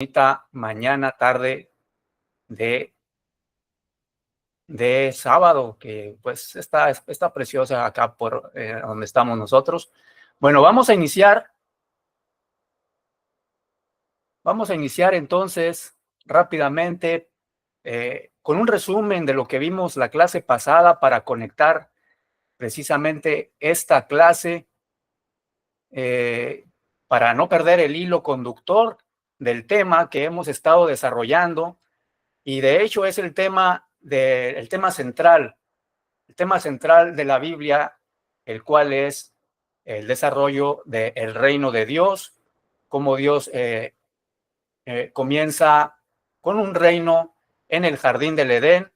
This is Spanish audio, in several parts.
bonita mañana, tarde de sábado, que pues está preciosa acá por donde estamos nosotros. Bueno, vamos a iniciar entonces rápidamente con un resumen de lo que vimos la clase pasada para conectar precisamente esta clase para no perder el hilo conductor del tema que hemos estado desarrollando. Y de hecho es el tema central de la Biblia, el cual es el desarrollo del reino de Dios, cómo Dios comienza con un reino en el jardín del Edén,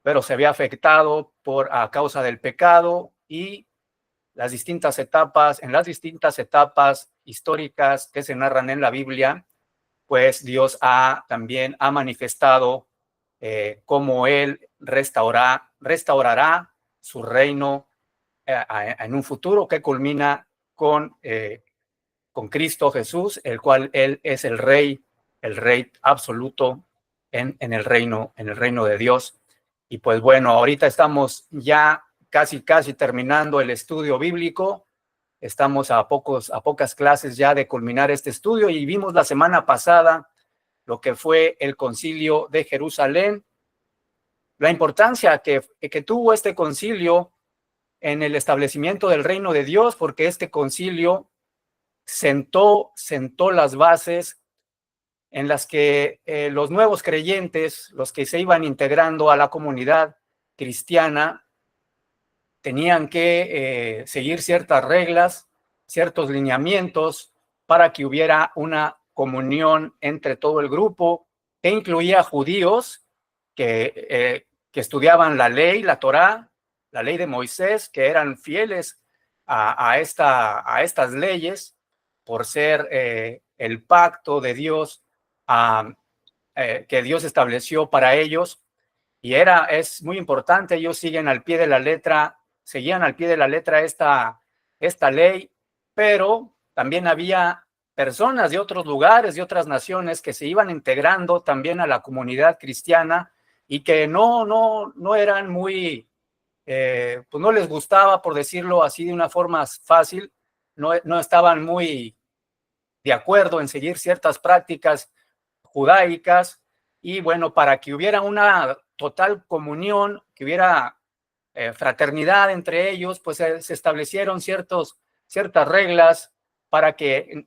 pero se ve afectado a causa del pecado y en las distintas etapas históricas que se narran en la Biblia, pues Dios también ha manifestado cómo Él restaurará su reino en un futuro que culmina con Cristo Jesús, el cual Él es el rey absoluto en el reino de Dios. Y pues bueno, ahorita estamos ya casi terminando el estudio bíblico. Estamos a pocas clases ya de culminar este estudio y vimos la semana pasada lo que fue el Concilio de Jerusalén, la importancia que tuvo este concilio en el establecimiento del reino de Dios, porque este concilio sentó las bases en las que los nuevos creyentes, los que se iban integrando a la comunidad cristiana, tenían que seguir ciertas reglas, ciertos lineamientos para que hubiera una comunión entre todo el grupo, que incluía judíos que estudiaban la ley, la Torá, la ley de Moisés, que eran fieles a estas leyes por ser el pacto de Dios que Dios estableció para ellos. Y es muy importante, ellos seguían al pie de la letra esta ley, pero también había personas de otros lugares, de otras naciones que se iban integrando también a la comunidad cristiana y que no eran muy, pues no les gustaba, por decirlo así de una forma fácil, no estaban muy de acuerdo en seguir ciertas prácticas judaicas. Y bueno, para que hubiera una total comunión, que hubiera fraternidad entre ellos, pues se establecieron ciertas reglas para que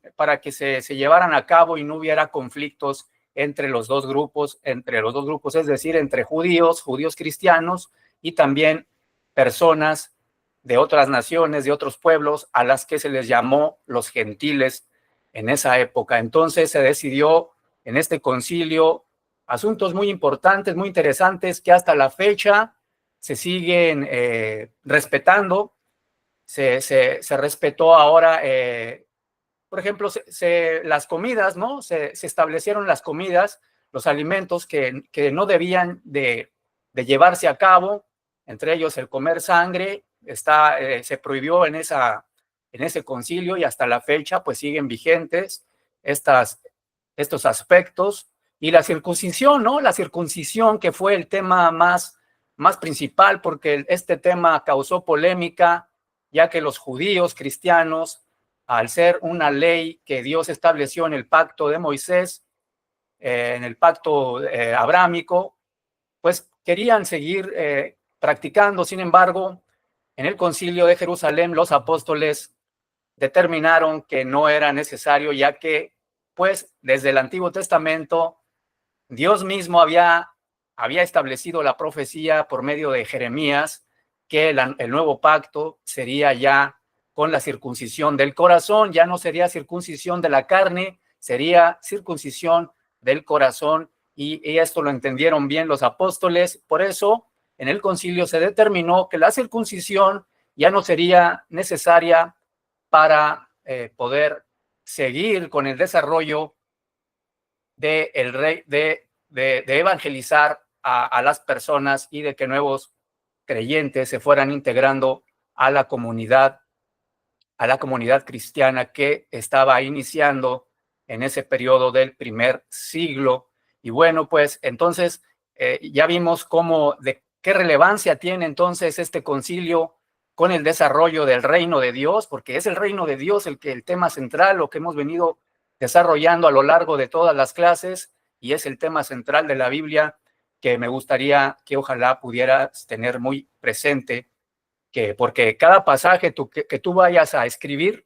se llevaran a cabo y no hubiera conflictos entre los dos grupos, es decir, entre judíos cristianos y también personas de otras naciones, de otros pueblos, a las que se les llamó los gentiles en esa época. Entonces se decidió en este concilio asuntos muy importantes, muy interesantes, que hasta la fecha se siguen respetando. Se respetó ahora, por ejemplo, las comidas, ¿no? Se establecieron las comidas, los alimentos que no debían de llevarse a cabo, entre ellos el comer sangre, se prohibió en ese concilio, y hasta la fecha pues siguen vigentes estos aspectos. Y la circuncisión, ¿no? La circuncisión, que fue el tema más principal, porque este tema causó polémica, ya que los judíos cristianos, al ser una ley que Dios estableció en el pacto de Moisés, en el pacto abrámico, pues querían seguir practicando. Sin embargo, en el Concilio de Jerusalén, los apóstoles determinaron que no era necesario, ya que, pues, desde el Antiguo Testamento, Dios mismo había establecido la profecía por medio de Jeremías, que el nuevo pacto sería ya con la circuncisión del corazón. Ya no sería circuncisión de la carne, sería circuncisión del corazón, y esto lo entendieron bien los apóstoles. Por eso, en el concilio se determinó que la circuncisión ya no sería necesaria para poder seguir con el desarrollo de evangelizar a las personas, y de que nuevos creyentes se fueran integrando a la comunidad cristiana que estaba iniciando en ese periodo del primer siglo. Y bueno, pues entonces ya vimos de qué relevancia tiene entonces este concilio con el desarrollo del reino de Dios, porque es el reino de Dios el tema central, lo que hemos venido desarrollando a lo largo de todas las clases, y es el tema central de la Biblia que me gustaría que ojalá pudieras tener muy presente, porque cada pasaje que tú vayas a escribir,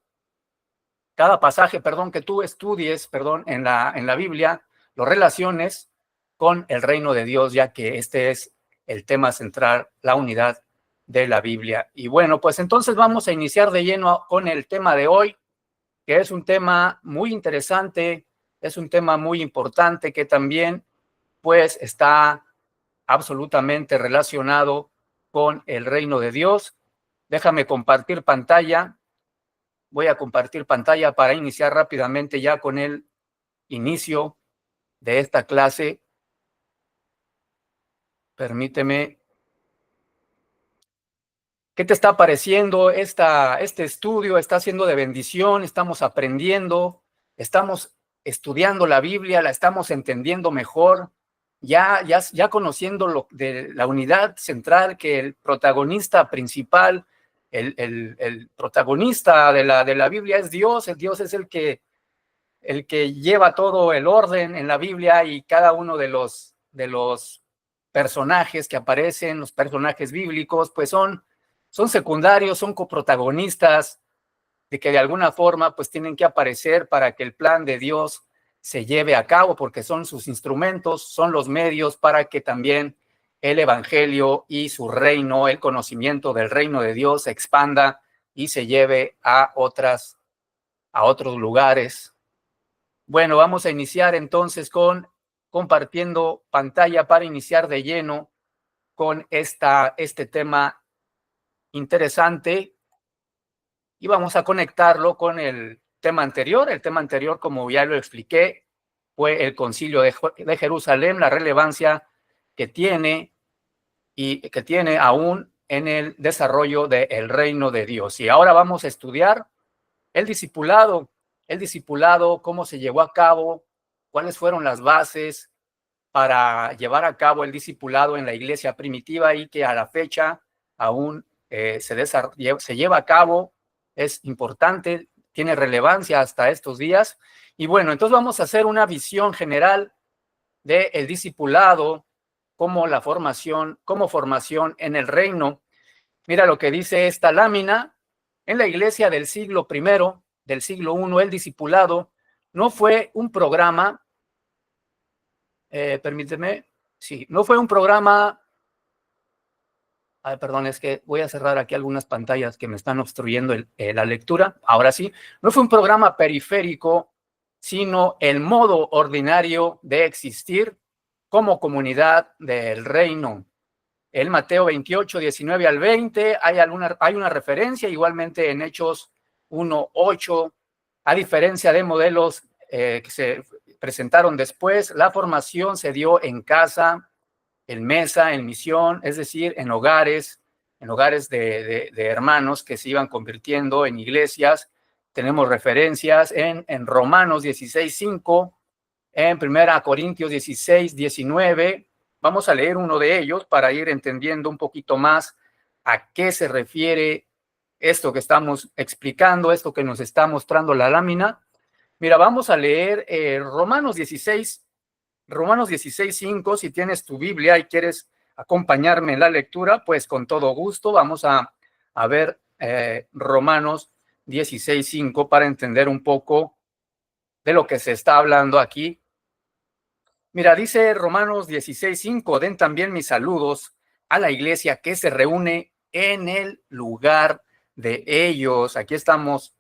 cada pasaje, que tú estudies, en la Biblia, lo relaciones con el reino de Dios, ya que este es el tema central, la unidad de la Biblia. Y bueno, pues entonces vamos a iniciar de lleno con el tema de hoy, que es un tema muy interesante, es un tema muy importante que también pues está absolutamente relacionado con el reino de Dios. Déjame compartir pantalla. Voy a compartir pantalla para iniciar rápidamente ya con el inicio de esta clase. Permíteme. ¿Qué te está pareciendo este estudio? ¿Está siendo de bendición? ¿Estamos aprendiendo? ¿Estamos estudiando la Biblia? ¿La estamos entendiendo mejor? Ya conociendo lo de la unidad central, que el protagonista principal, el protagonista de la Biblia es Dios. El Dios es el que lleva todo el orden en la Biblia, y cada uno de los personajes que aparecen, los personajes bíblicos, pues son secundarios, son coprotagonistas, de que de alguna forma pues tienen que aparecer para que el plan de Dios se lleve a cabo, porque son sus instrumentos, son los medios para que también el evangelio y su reino, el conocimiento del reino de Dios se expanda y se lleve a otros lugares. Bueno, vamos a iniciar entonces compartiendo pantalla para iniciar de lleno con este tema interesante, y vamos a conectarlo con el tema anterior. El tema anterior, como ya lo expliqué, fue el Concilio de Jerusalén, la relevancia que tiene y que tiene aún en el desarrollo del reino de Dios. Y ahora vamos a estudiar el discipulado, cómo se llevó a cabo, cuáles fueron las bases para llevar a cabo el discipulado en la iglesia primitiva, y que a la fecha aún se lleva a cabo. Es importante, tiene relevancia hasta estos días. Y bueno, entonces vamos a hacer una visión general del discipulado como formación en el reino. Mira lo que dice esta lámina. En la iglesia del siglo I, del siglo I, el discipulado no fue un programa, permíteme, sí, no fue un programa, perdón, es que voy a cerrar aquí algunas pantallas que me están obstruyendo la lectura. Ahora sí, no fue un programa periférico, sino el modo ordinario de existir como comunidad del reino. En Mateo 28, 19 al 20, hay una referencia, igualmente en Hechos 1, 8, a diferencia de modelos que se presentaron después. La formación se dio en casa, en mesa, en misión, es decir, en hogares de hermanos que se iban convirtiendo en iglesias. Tenemos referencias en Romanos 16, 5, en 1 Corintios 16, 19. Vamos a leer uno de ellos para ir entendiendo un poquito más a qué se refiere esto que estamos explicando, esto que nos está mostrando la lámina. Mira, vamos a leer Romanos 16, 5. Si tienes tu Biblia y quieres acompañarme en la lectura, pues con todo gusto vamos a ver Romanos 16, 5 para entender un poco de lo que se está hablando aquí. Mira, dice Romanos 16, 5, den también mis saludos a la iglesia que se reúne en el lugar de ellos. Aquí estamos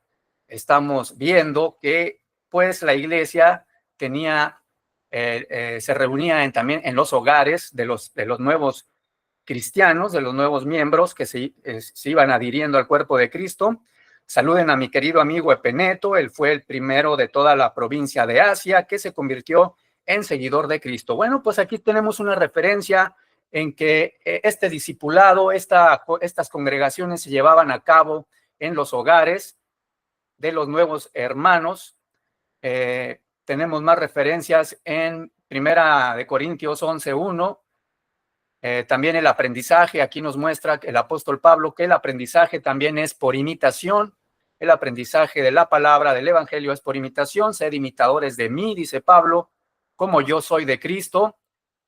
viendo que pues la iglesia se reunía también en los hogares de los nuevos cristianos, de los nuevos miembros que se iban adhiriendo al cuerpo de Cristo. Saluden a mi querido amigo Epeneto. Él fue el primero de toda la provincia de Asia que se convirtió en seguidor de Cristo. Bueno, pues aquí tenemos una referencia en que este discipulado, estas congregaciones se llevaban a cabo en los hogares de los nuevos hermanos. tenemos más referencias en Primera de Corintios 11:1. También el aprendizaje, aquí nos muestra el apóstol Pablo que el aprendizaje también es por imitación. El aprendizaje de la palabra del evangelio es por imitación. Sed imitadores de mí, dice Pablo, como yo soy de Cristo.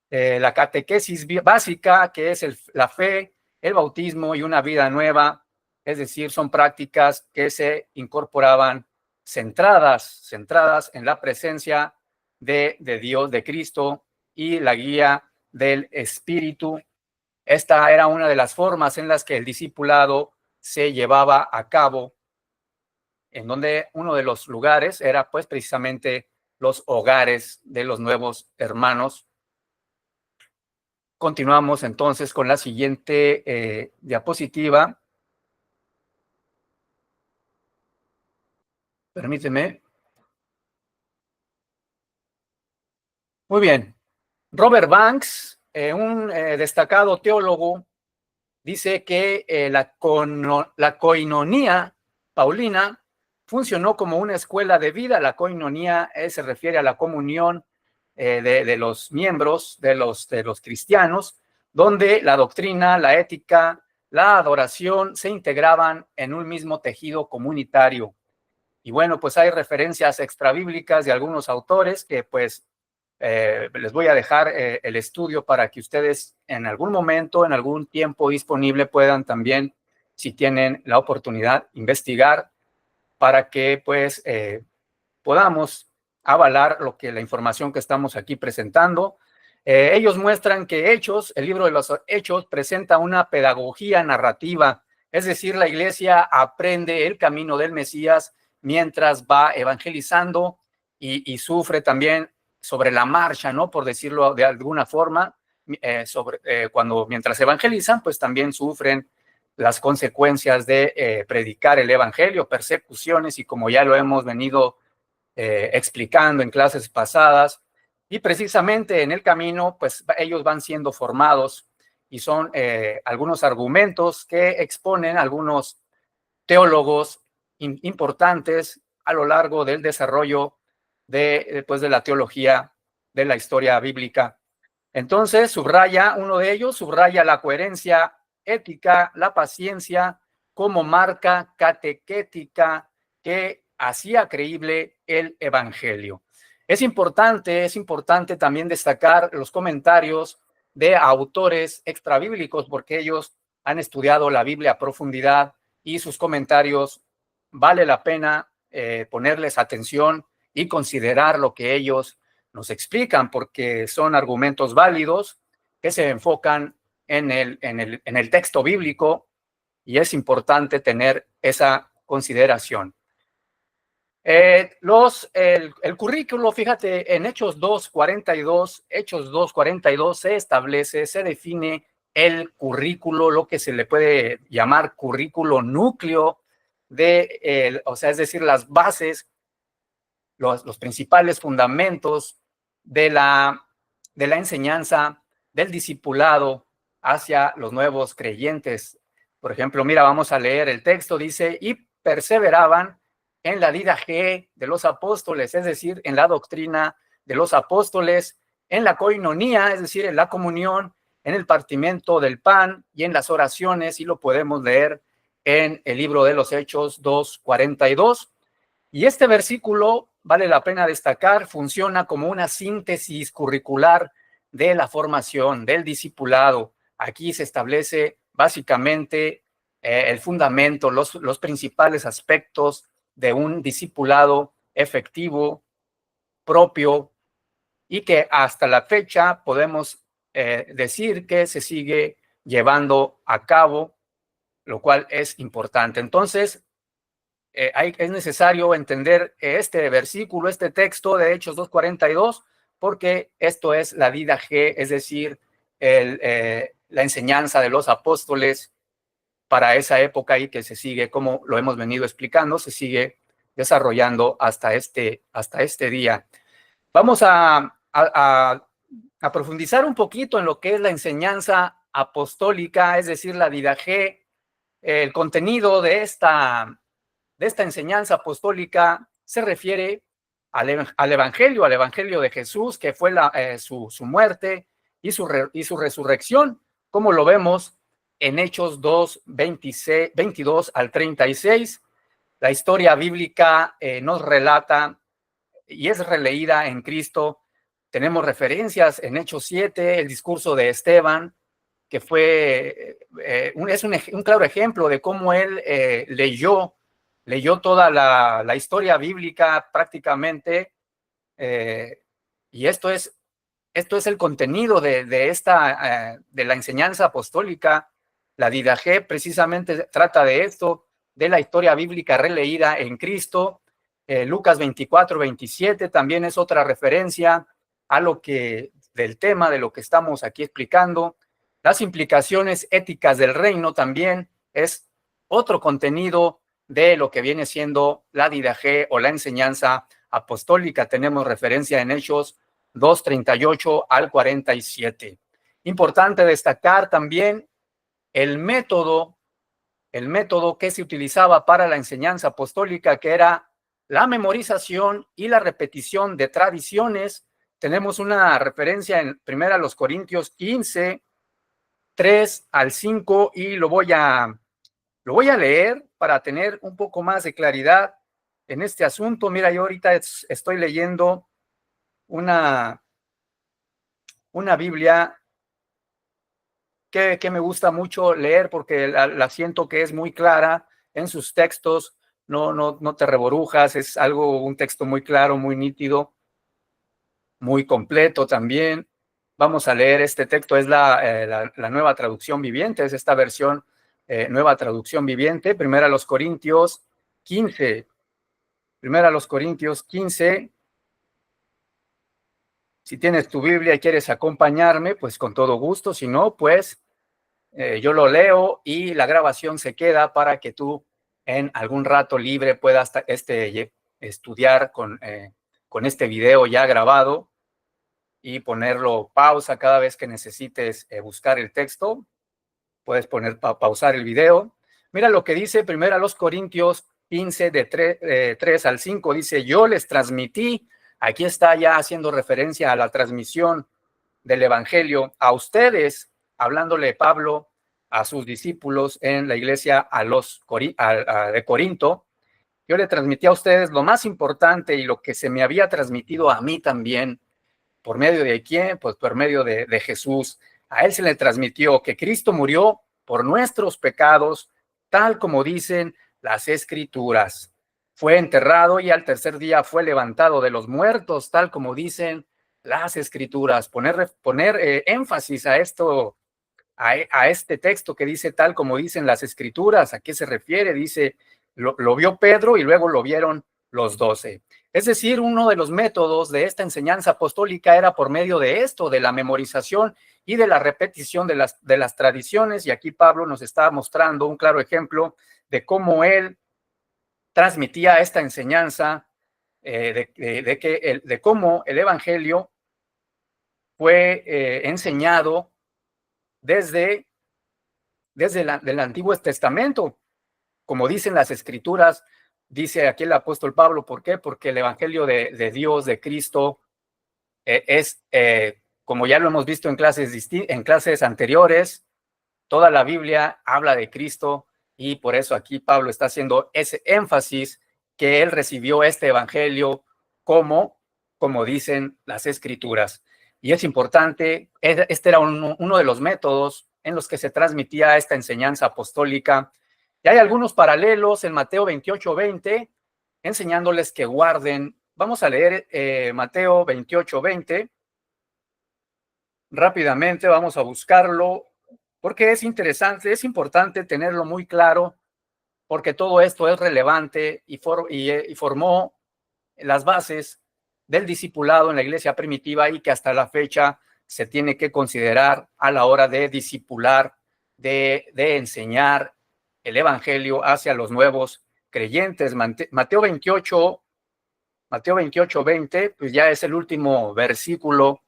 La catequesis básica, que es la fe, el bautismo y una vida nueva, es decir, son prácticas que se incorporaban centradas en la presencia de Dios, de Cristo, y la guía del Espíritu. Esta era una de las formas en las que el discipulado se llevaba a cabo, en donde uno de los lugares era pues precisamente los hogares de los nuevos hermanos. Continuamos entonces con la siguiente diapositiva. Permíteme. Muy bien. Robert Banks, un destacado teólogo, dice que la coinonía paulina funcionó como una escuela de vida. La coinonía se refiere a la comunión de los miembros, de los cristianos, donde la doctrina, la ética, la adoración se integraban en un mismo tejido comunitario. Y bueno, pues hay referencias extrabíblicas de algunos autores que pues les voy a dejar el estudio para que ustedes en algún momento, en algún tiempo disponible, puedan también, si tienen la oportunidad, investigar para que pues podamos avalar la información que estamos aquí presentando. Ellos muestran que el libro de los Hechos presenta una pedagogía narrativa, es decir, la iglesia aprende el camino del Mesías mientras va evangelizando y sufre también sobre la marcha, ¿no? Por decirlo de alguna forma, mientras evangelizan, pues también sufren las consecuencias de predicar el evangelio, persecuciones, y como ya lo hemos venido explicando en clases pasadas, y precisamente en el camino, pues ellos van siendo formados y son algunos argumentos que exponen algunos teólogos importantes a lo largo del desarrollo de la teología de la historia bíblica. Entonces, uno de ellos subraya la coherencia ética, la paciencia como marca catequética que hacía creíble el evangelio. Es importante también destacar los comentarios de autores extrabíblicos, porque ellos han estudiado la Biblia a profundidad y sus comentarios vale la pena ponerles atención y considerar lo que ellos nos explican, porque son argumentos válidos que se enfocan en el texto bíblico, y es importante tener esa consideración. El currículo, fíjate, en Hechos 2:42 se define el currículo, lo que se le puede llamar currículo núcleo es decir, las bases, los principales fundamentos de la enseñanza del discipulado hacia los nuevos creyentes. Por ejemplo, mira, vamos a leer el texto, dice, y perseveraban en la didaje de los apóstoles, es decir, en la doctrina de los apóstoles, en la coinonía, es decir, en la comunión, en el partimiento del pan y en las oraciones, y lo podemos leer en el libro de los Hechos 2:42. Y este versículo, vale la pena destacar, funciona como una síntesis curricular de la formación, del discipulado. Aquí se establece básicamente el fundamento, los principales aspectos de un discipulado efectivo, propio, y que hasta la fecha podemos decir que se sigue llevando a cabo, lo cual es importante. Entonces, es necesario entender este versículo, este texto de Hechos 2:42, porque esto es la didaje, es decir, la enseñanza de los apóstoles para esa época, y que se sigue, como lo hemos venido explicando, se sigue desarrollando hasta este día. Vamos a profundizar un poquito en lo que es la enseñanza apostólica, es decir, la didaje. El contenido de esta enseñanza apostólica se refiere al Evangelio de Jesús, que fue su muerte y su resurrección, como lo vemos en Hechos 2, 22 al 36. La historia bíblica nos relata y es releída en Cristo. Tenemos referencias en Hechos 7, el discurso de Esteban, que fue un claro ejemplo de cómo él leyó toda la historia bíblica prácticamente, y esto es el contenido de la enseñanza apostólica. La Didaché precisamente trata de esto, de la historia bíblica releída en Cristo. Lucas 24, 27 también es otra referencia a del tema de lo que estamos aquí explicando. Las implicaciones éticas del reino también es otro contenido de lo que viene siendo la Didaché o la enseñanza apostólica. Tenemos referencia en Hechos 2:38 al 47. Importante destacar también el método que se utilizaba para la enseñanza apostólica, que era la memorización y la repetición de tradiciones. Tenemos una referencia en 1 Corintios 15, 3 al 5, y lo voy a leer para tener un poco más de claridad en este asunto. Mira, yo ahorita estoy leyendo una Biblia que me gusta mucho leer porque la siento que es muy clara en sus textos, no te reborujas, es un texto muy claro, muy nítido, muy completo también. Vamos a leer este texto, es la nueva traducción viviente, es esta versión nueva traducción viviente, 1 Corintios 15. 1 Corintios 15. Si tienes tu Biblia y quieres acompañarme, pues con todo gusto. Si no, pues yo lo leo y la grabación se queda para que tú en algún rato libre puedas estudiar con este video ya grabado y ponerlo pausa cada vez que necesites buscar el texto. Puedes pausar el video. Mira lo que dice 1 Corintios 15, de 3 al 5. Dice, yo les transmití, aquí está ya haciendo referencia a la transmisión del Evangelio a ustedes, hablándole Pablo a sus discípulos en la iglesia de Corinto. Yo le transmití a ustedes lo más importante y lo que se me había transmitido a mí también. ¿Por medio de quién? Pues por medio de Jesús. A él se le transmitió que Cristo murió por nuestros pecados, tal como dicen las Escrituras. Fue enterrado y al tercer día fue levantado de los muertos, tal como dicen las Escrituras. Poner énfasis a esto, a este texto que dice tal como dicen las Escrituras. ¿A qué se refiere? Dice, lo vio Pedro y luego lo vieron los 12. Es decir, uno de los métodos de esta enseñanza apostólica era por medio de esto, de la memorización y de la repetición de las tradiciones. Y aquí Pablo nos está mostrando un claro ejemplo de cómo él transmitía esta enseñanza, de cómo el Evangelio fue enseñado desde el Antiguo Testamento. Como dicen las Escrituras, dice aquí el apóstol Pablo, ¿por qué? Porque el Evangelio de Dios, de Cristo, es, como ya lo hemos visto en clases anteriores, toda la Biblia habla de Cristo, y por eso aquí Pablo está haciendo ese énfasis que él recibió este Evangelio como dicen las Escrituras. Y es importante, este era uno de los métodos en los que se transmitía esta enseñanza apostólica. Y hay algunos paralelos en Mateo 28, 20, enseñándoles que guarden. Vamos a leer Mateo 28, 20. Rápidamente vamos a buscarlo, porque es interesante, es importante tenerlo muy claro, porque todo esto es relevante y formó las bases del discipulado en la iglesia primitiva y que hasta la fecha se tiene que considerar a la hora de discipular, de enseñar el Evangelio hacia los nuevos creyentes. Mateo 28, 20, pues ya es el último versículo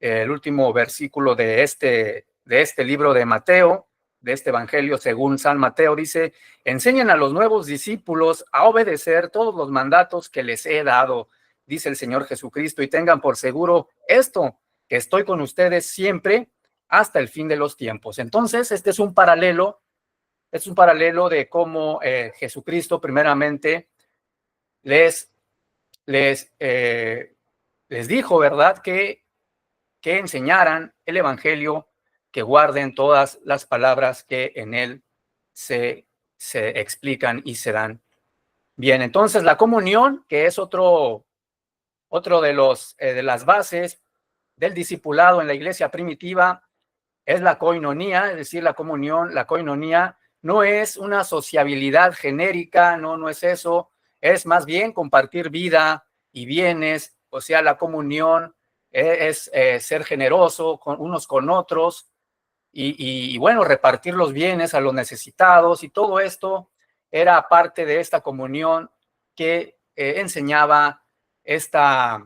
de este libro de Mateo, de este Evangelio según San Mateo. Dice, enseñen a los nuevos discípulos a obedecer todos los mandatos que les he dado. dice el Señor Jesucristo, y tengan por seguro esto, que estoy con ustedes siempre hasta el fin de los tiempos. Entonces, este es un paralelo de cómo Jesucristo primeramente les dijo, ¿verdad?, que enseñaran el Evangelio, que guarden todas las palabras que en él se explican y se dan. Bien, entonces la comunión, que es otro de las bases del discipulado en la iglesia primitiva, es la koinonía, es decir, la comunión. La koinonía no es una sociabilidad genérica, no es eso, es más bien compartir vida y bienes. O sea, la comunión es ser generoso unos con otros y bueno, repartir los bienes a los necesitados, y todo esto era parte de esta comunión que enseñaba este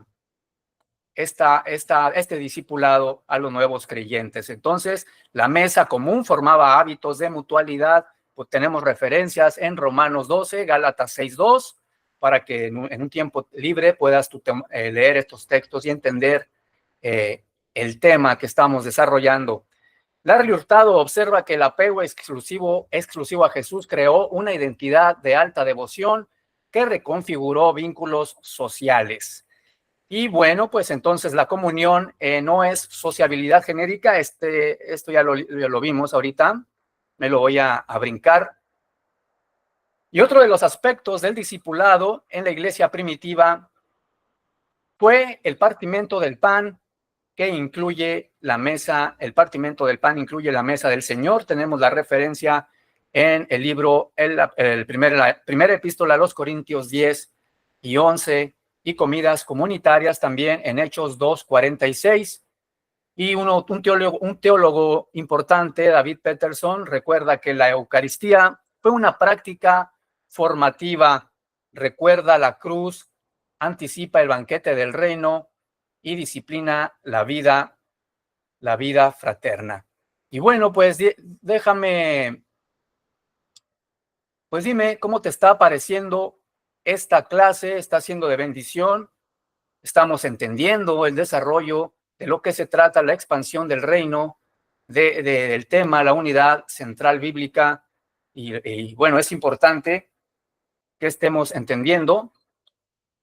discipulado a los nuevos creyentes. Entonces, la mesa común formaba hábitos de mutualidad. Pues tenemos referencias en Romanos 12, Gálatas 6:2, para que en un tiempo libre puedas tú leer estos textos y entender el tema que estamos desarrollando. Larry Hurtado observa que el apego exclusivo a Jesús creó una identidad de alta devoción que reconfiguró vínculos sociales. Y bueno, pues entonces la comunión no es sociabilidad genérica. Esto ya lo vimos ahorita, me lo voy a brincar. Y otro de los aspectos del discipulado en la iglesia primitiva fue el partimiento del pan, que incluye la mesa. El partimiento del pan incluye la mesa del Señor. Tenemos la referencia en el libro, la primera epístola a los Corintios 10 y 11, y comidas comunitarias también en Hechos 2:46. Y un teólogo importante, David Peterson, recuerda que la Eucaristía fue una práctica formativa, recuerda la cruz, anticipa el banquete del reino y disciplina la vida fraterna. Y bueno, pues déjame, pues dime cómo te está pareciendo esta clase. ¿Está siendo de bendición? ¿Estamos entendiendo el desarrollo de lo que se trata, la expansión del reino, del tema, la unidad central bíblica? Y bueno, es importante que estemos entendiendo,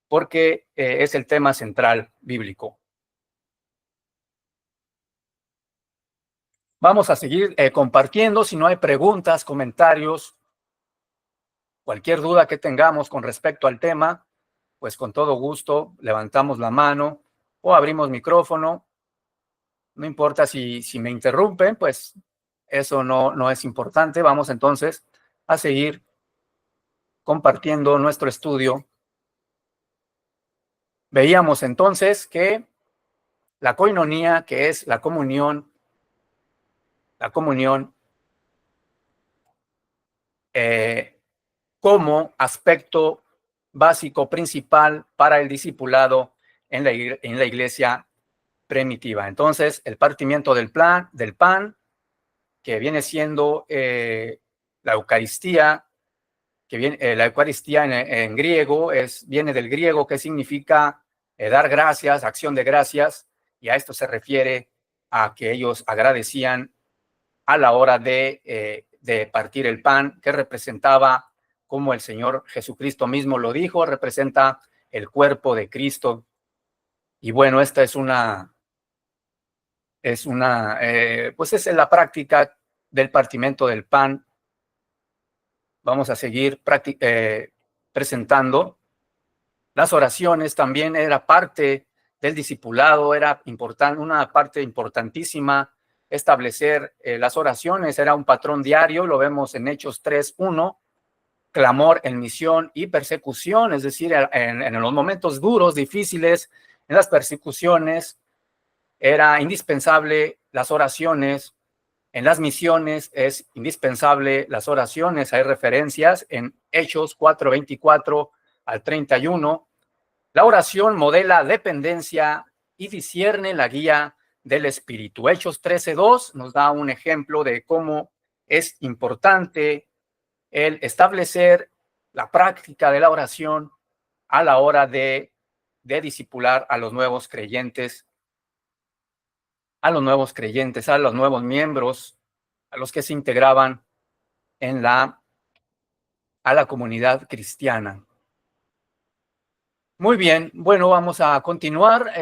porque es el tema central bíblico. Vamos a seguir compartiendo. Si no hay preguntas, comentarios, cualquier duda que tengamos con respecto al tema, pues con todo gusto levantamos la mano o abrimos micrófono. No importa si me interrumpen, pues eso no es importante. Vamos entonces a seguir compartiendo nuestro estudio. Veíamos entonces que la koinonía, que es la comunión como aspecto básico principal para el discipulado en la iglesia primitiva. Entonces, el partimiento del pan, que viene siendo la Eucaristía, que viene, la Eucaristía en griego viene del griego, que significa dar gracias, acción de gracias, y a esto se refiere a que ellos agradecían a la hora de partir el pan, que representaba, como el Señor Jesucristo mismo lo dijo, representa el cuerpo de Cristo. Y bueno, esta pues es la práctica del partimiento del pan. Vamos a seguir presentando. Las oraciones también era parte del discipulado, era importante, una parte importantísima. Establecer las oraciones era un patrón diario, lo vemos en Hechos 3:1, clamor en misión y persecución, es decir, en los momentos duros, difíciles, en las persecuciones, era indispensable las oraciones. En las misiones es indispensable las oraciones. Hay referencias en Hechos 4:24 al 31. La oración modela dependencia y discierne la guía del Espíritu. Hechos 13:2 nos da un ejemplo de cómo es importante el establecer la práctica de la oración a la hora de de discipular a los nuevos creyentes, a los nuevos miembros, a los que se integraban a la comunidad cristiana. Muy bien, bueno, vamos a continuar.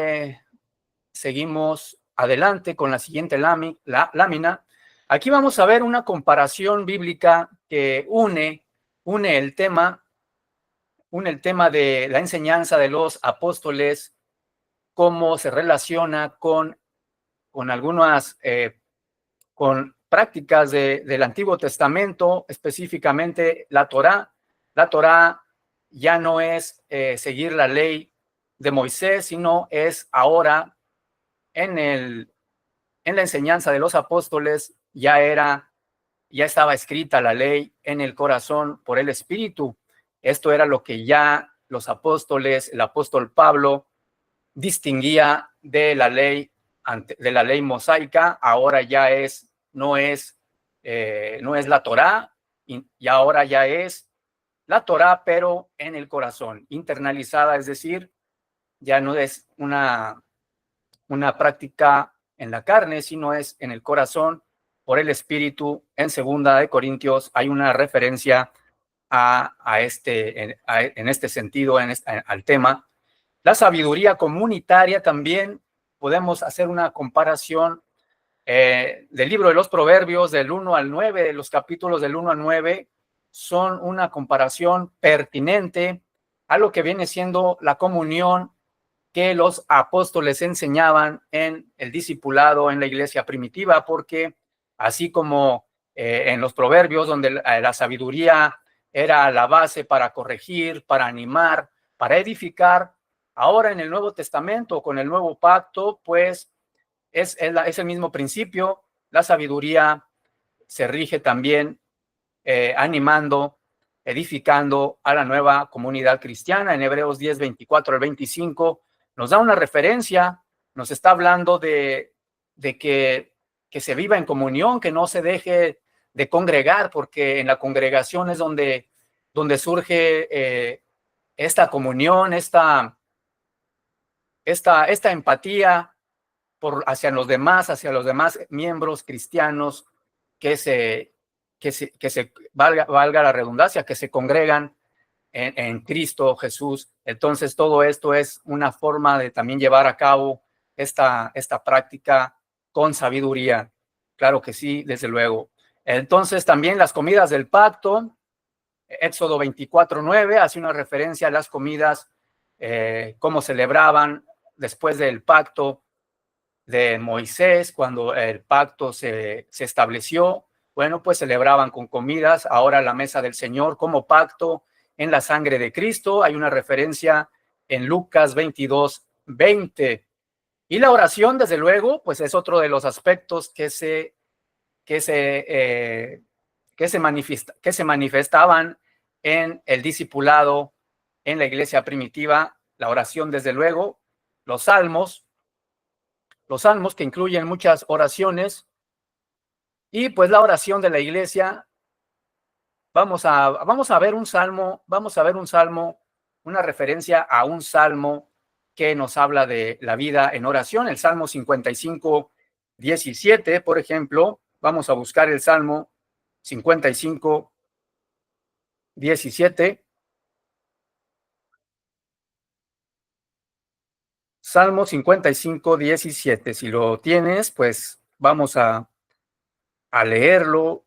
Seguimos adelante con la siguiente lámina. Aquí vamos a ver una comparación bíblica que une el tema de la enseñanza de los apóstoles, cómo se relaciona con algunas con prácticas del Antiguo Testamento, específicamente la Torá. La Torá ya no es seguir la ley de Moisés, sino es ahora en la enseñanza de los apóstoles, ya estaba escrita la ley en el corazón por el Espíritu. Esto era lo que ya los apóstoles, el apóstol Pablo, distinguía de la ley mosaica. Ahora ya no es la Torá, y ahora ya es la Torá, pero en el corazón, internalizada, es decir, ya no es una práctica en la carne, sino es en el corazón por el Espíritu. En 2 Corintios hay una referencia en este sentido, al tema. La sabiduría comunitaria también podemos hacer una comparación del libro de los Proverbios del 1 al 9, de los capítulos del 1 al 9, son una comparación pertinente a lo que viene siendo la comunión que los apóstoles enseñaban en el discipulado en la iglesia primitiva, porque así como en los Proverbios, donde la sabiduría era la base para corregir, para animar, para edificar, ahora en el Nuevo Testamento, con el Nuevo Pacto, pues es el mismo principio. La sabiduría se rige también animando, edificando a la nueva comunidad cristiana. En Hebreos 10, 24 al 25, nos da una referencia, nos está hablando de que se viva en comunión, que no se deje de congregar, porque en la congregación es donde surge esta comunión, esta empatía hacia los demás miembros cristianos que se valga la redundancia, que se congregan en Cristo Jesús. Entonces, todo esto es una forma de también llevar a cabo esta práctica con sabiduría. Claro que sí, desde luego. Entonces, también las comidas del pacto, Éxodo 24:9 hace una referencia a las comidas, cómo celebraban después del pacto de Moisés, cuando el pacto se estableció. Bueno, pues celebraban con comidas. Ahora la mesa del Señor como pacto en la sangre de Cristo. Hay una referencia en Lucas 22:20. Y la oración, desde luego, pues es otro de los aspectos que se manifestaban en el discipulado en la iglesia primitiva. La oración, desde luego, los salmos que incluyen muchas oraciones. Y pues la oración de la iglesia, vamos a ver un salmo, una referencia a un salmo que nos habla de la vida en oración, el Salmo 55:17, por ejemplo. Vamos a buscar el Salmo 55:17. Salmo 55:17. Si lo tienes, pues vamos a leerlo,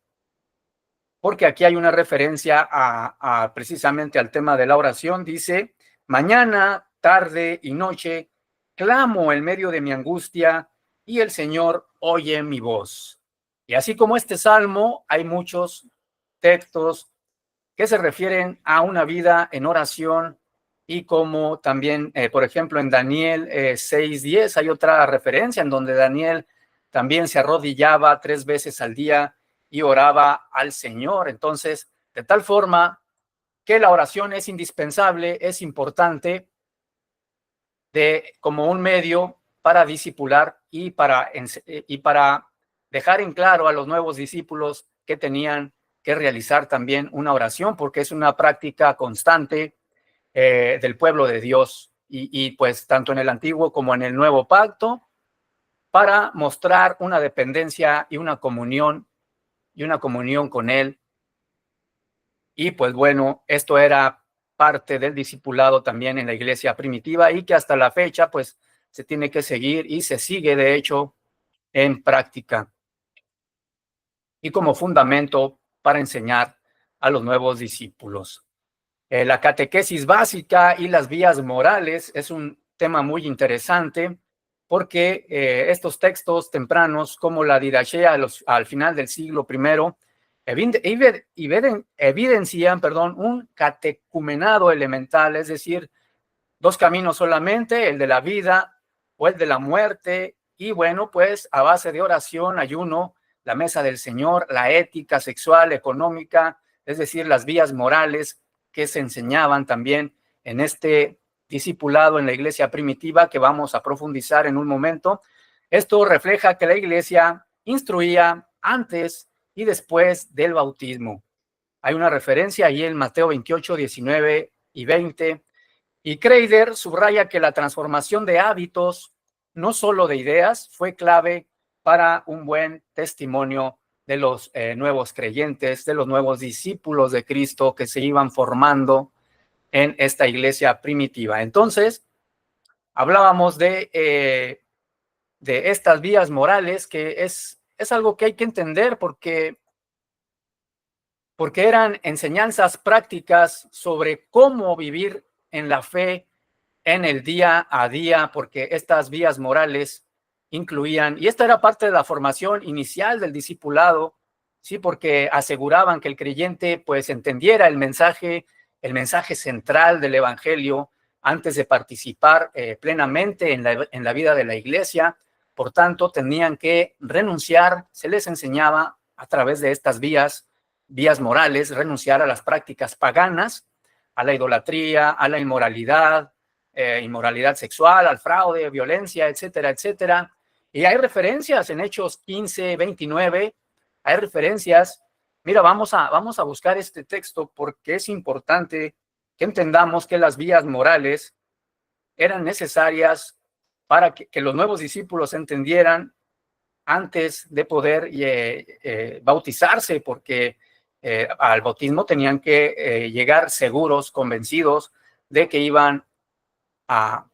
porque aquí hay una referencia precisamente al tema de la oración. Dice: mañana, tarde y noche, clamo en medio de mi angustia, y el Señor oye mi voz. Y así como este salmo, hay muchos textos que se refieren a una vida en oración, y como también, por ejemplo, en Daniel 6:10 hay otra referencia en donde Daniel también se arrodillaba 3 veces al día y oraba al Señor. Entonces, de tal forma que la oración es indispensable, es importante, como un medio para discipular y para dejar en claro a los nuevos discípulos que tenían que realizar también una oración, porque es una práctica constante del pueblo de Dios. y pues tanto en el Antiguo como en el Nuevo Pacto, para mostrar una dependencia y una comunión con Él. Y pues bueno, esto era parte del discipulado también en la iglesia primitiva y que hasta la fecha pues se tiene que seguir y se sigue de hecho en práctica y como fundamento para enseñar a los nuevos discípulos. La catequesis básica y las vías morales es un tema muy interesante porque estos textos tempranos como la Didache al final del siglo I evidencian, un catecumenado elemental, es decir, dos caminos solamente, el de la vida o el de la muerte, y bueno, pues a base de oración, ayuno, la mesa del Señor, la ética sexual, económica, es decir, las vías morales que se enseñaban también en este discipulado en la iglesia primitiva que vamos a profundizar en un momento. Esto refleja que la iglesia instruía antes y después del bautismo. Hay una referencia ahí en Mateo 28, 19 y 20, y Kreider subraya que la transformación de hábitos, no solo de ideas, fue clave para un buen testimonio de los nuevos creyentes, de los nuevos discípulos de Cristo que se iban formando en esta iglesia primitiva. Entonces, hablábamos de estas vías morales, que es algo que hay que entender porque eran enseñanzas prácticas sobre cómo vivir en la fe en el día a día, porque estas vías morales incluían, y esta era parte de la formación inicial del discipulado, sí, porque aseguraban que el creyente pues entendiera el mensaje central del evangelio antes de participar plenamente en la vida de la iglesia. Por tanto, tenían que renunciar, se les enseñaba a través de estas vías morales, renunciar a las prácticas paganas, a la idolatría, a la inmoralidad sexual, al fraude, violencia, etcétera, etcétera. Y hay referencias en Hechos 15, 29, hay referencias. Mira, vamos a buscar este texto porque es importante que entendamos que las vías morales eran necesarias para que los nuevos discípulos entendieran antes de poder bautizarse, porque al bautismo tenían que llegar seguros, convencidos de que iban a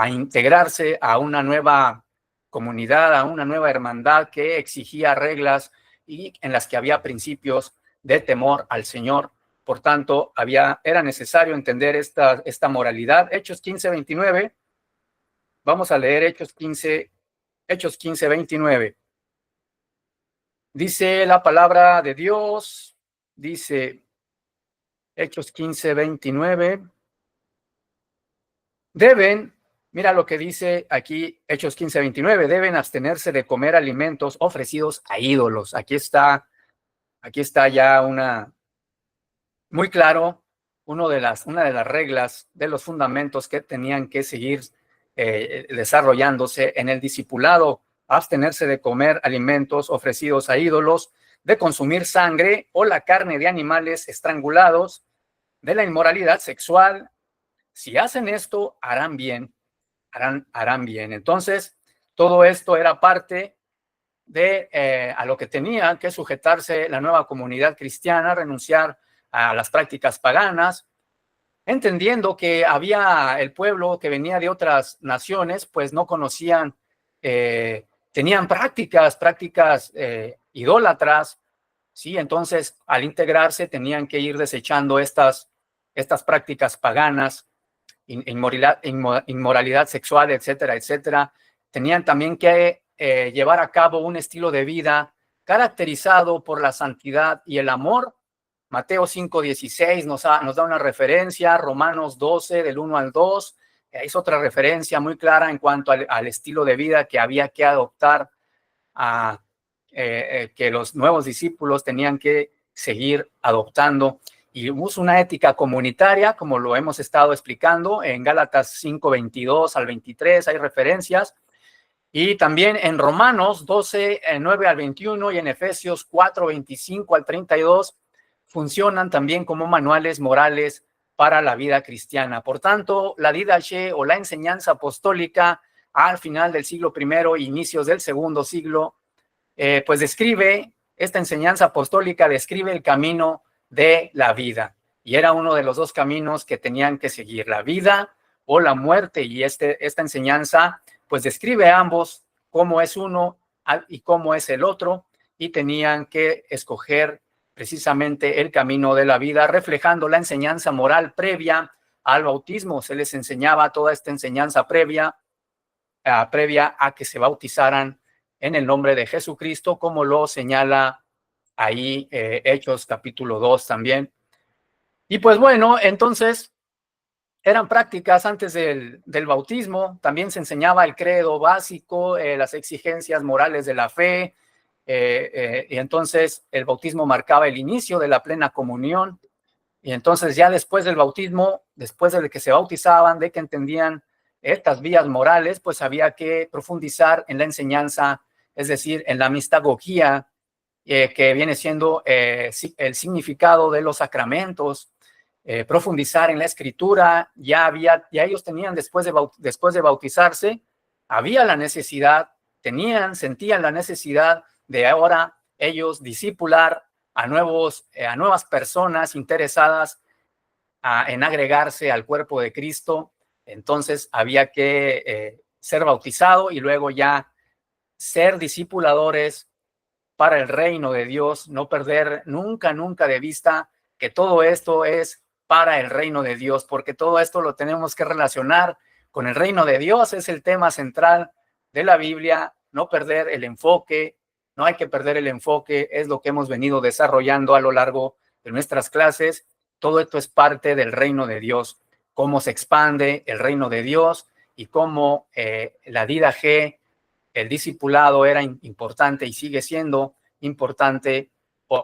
integrarse a una nueva comunidad, a una nueva hermandad que exigía reglas y en las que había principios de temor al Señor. Por tanto, era necesario entender esta moralidad. Hechos 15, 29. Vamos a leer Hechos 15, 29. Dice la palabra de Dios, dice Hechos 15, 29. Mira lo que dice aquí Hechos 15, 29, deben abstenerse de comer alimentos ofrecidos a ídolos. Aquí está ya muy claro, una de las reglas, de los fundamentos que tenían que seguir desarrollándose en el discipulado: abstenerse de comer alimentos ofrecidos a ídolos, de consumir sangre o la carne de animales estrangulados, de la inmoralidad sexual. Si hacen esto, harán bien. Entonces, todo esto era parte de a lo que tenía que sujetarse la nueva comunidad cristiana, renunciar a las prácticas paganas, entendiendo que había el pueblo que venía de otras naciones, pues no conocían, tenían prácticas idólatras, ¿sí? Entonces, al integrarse, tenían que ir desechando estas prácticas paganas, inmoralidad sexual, etcétera, etcétera. Tenían también que llevar a cabo un estilo de vida caracterizado por la santidad y el amor. Mateo 5:16 nos da una referencia, Romanos 12, del 1 al 2, es otra referencia muy clara en cuanto al estilo de vida que había que adoptar, que los nuevos discípulos tenían que seguir adoptando. Y usa una ética comunitaria, como lo hemos estado explicando, en Gálatas 5, 22 al 23 hay referencias, y también en Romanos 12, 9 al 21 y en Efesios 4, 25 al 32 funcionan también como manuales morales para la vida cristiana. Por tanto, la didache o la enseñanza apostólica al final del siglo I, inicios del segundo siglo, pues describe, esta enseñanza apostólica describe el camino de la vida. Y era uno de los dos caminos que tenían que seguir, la vida o la muerte. Y esta enseñanza pues describe a ambos, cómo es uno y cómo es el otro, y tenían que escoger precisamente el camino de la vida, reflejando la enseñanza moral previa al bautismo. Se les enseñaba toda esta enseñanza previa a que se bautizaran en el nombre de Jesucristo, como lo señala ahí Hechos capítulo 2 también. Y pues bueno, entonces eran prácticas antes del bautismo. También se enseñaba el credo básico, las exigencias morales de la fe, y entonces el bautismo marcaba el inicio de la plena comunión. Y entonces ya después del bautismo, después de que se bautizaban, de que entendían estas vías morales, pues había que profundizar en la enseñanza, es decir, en la mistagogía, que viene siendo el significado de los sacramentos, profundizar en la escritura. Ya ellos tenían, después de bautizarse, había la necesidad, sentían la necesidad de ahora ellos discipular a nuevas personas interesadas en agregarse al cuerpo de Cristo. Entonces había que ser bautizado y luego ya ser discipuladores para el reino de Dios, no perder nunca de vista que todo esto es para el reino de Dios, porque todo esto lo tenemos que relacionar con el reino de Dios. Es el tema central de la Biblia, no perder el enfoque. No hay que perder el enfoque, es lo que hemos venido desarrollando a lo largo de nuestras clases. Todo esto es parte del reino de Dios, cómo se expande el reino de Dios y cómo la didache, el discipulado, era importante y sigue siendo importante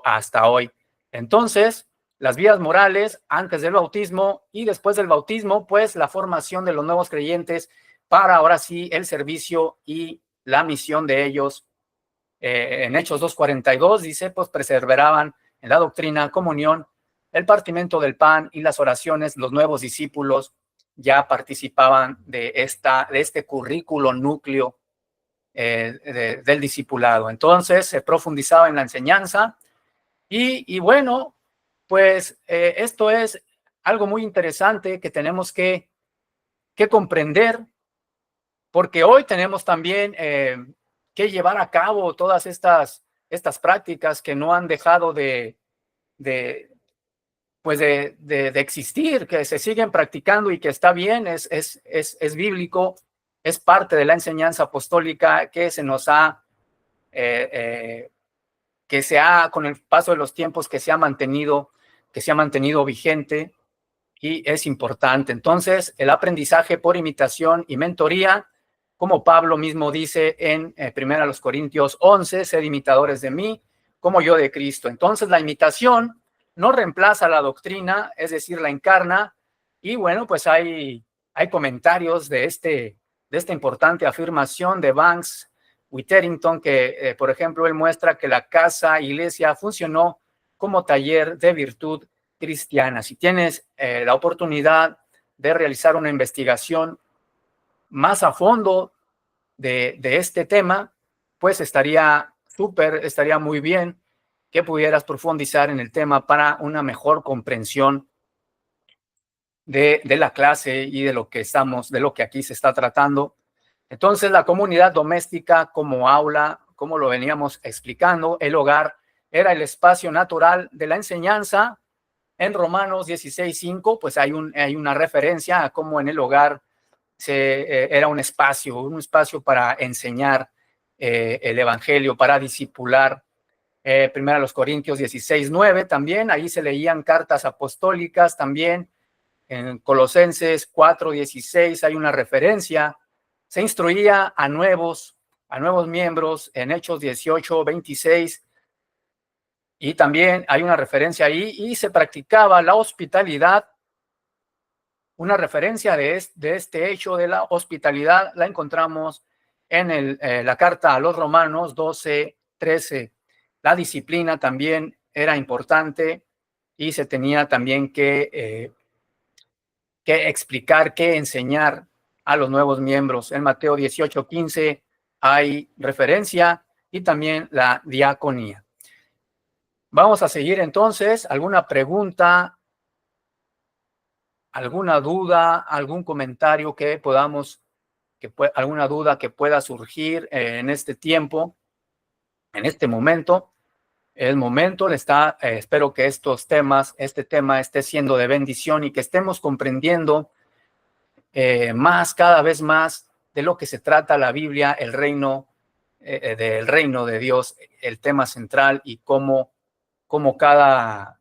hasta hoy. Entonces, las vías morales antes del bautismo y después del bautismo, pues la formación de los nuevos creyentes para ahora sí el servicio y la misión de ellos. En Hechos 2:42 dice, pues perseveraban en la doctrina, comunión, el partimiento del pan y las oraciones. Los nuevos discípulos ya participaban de este currículo núcleo del discipulado. Entonces se profundizaba en la enseñanza y bueno, pues esto es algo muy interesante que tenemos que comprender, porque hoy tenemos también que llevar a cabo todas estas prácticas que no han dejado de existir, que se siguen practicando y que está bien, es bíblico, es parte de la enseñanza apostólica que se nos ha, con el paso de los tiempos, que se ha mantenido vigente y es importante. Entonces, el aprendizaje por imitación y mentoría, como Pablo mismo dice en 1 Corintios 11, sed imitadores de mí, como yo de Cristo. Entonces, la imitación no reemplaza la doctrina, es decir, la encarna. Y bueno, pues hay comentarios de esta importante afirmación de Banks Witherington, que, por ejemplo, él muestra que la casa iglesia funcionó como taller de virtud cristiana. Si tienes la oportunidad de realizar una investigación más a fondo de este tema, pues estaría muy bien que pudieras profundizar en el tema para una mejor comprensión de la clase y de lo que aquí se está tratando. Entonces, la comunidad doméstica como aula, como lo veníamos explicando, el hogar era el espacio natural de la enseñanza. En Romanos 16:5, pues hay una referencia a cómo en el hogar era un espacio para enseñar el evangelio, para discipular. Primero los Corintios 16:9 también, ahí se leían cartas apostólicas también. En Colosenses 4:16 hay una referencia. Se instruía a nuevos miembros en Hechos 18:26. Y también hay una referencia ahí, y se practicaba la hospitalidad. Una referencia de este hecho de la hospitalidad la encontramos en la carta a los Romanos 12:13. La disciplina también era importante y se tenía también que qué explicar, qué enseñar a los nuevos miembros. En Mateo 18:15 hay referencia y también la diaconía. Vamos a seguir entonces. ¿Alguna pregunta, alguna duda, algún comentario que podamos, alguna duda que pueda surgir en este tiempo, en este momento? El momento está, espero que este tema esté siendo de bendición y que estemos comprendiendo más, cada vez más de lo que se trata la Biblia, el reino, del reino de Dios, el tema central y cómo cada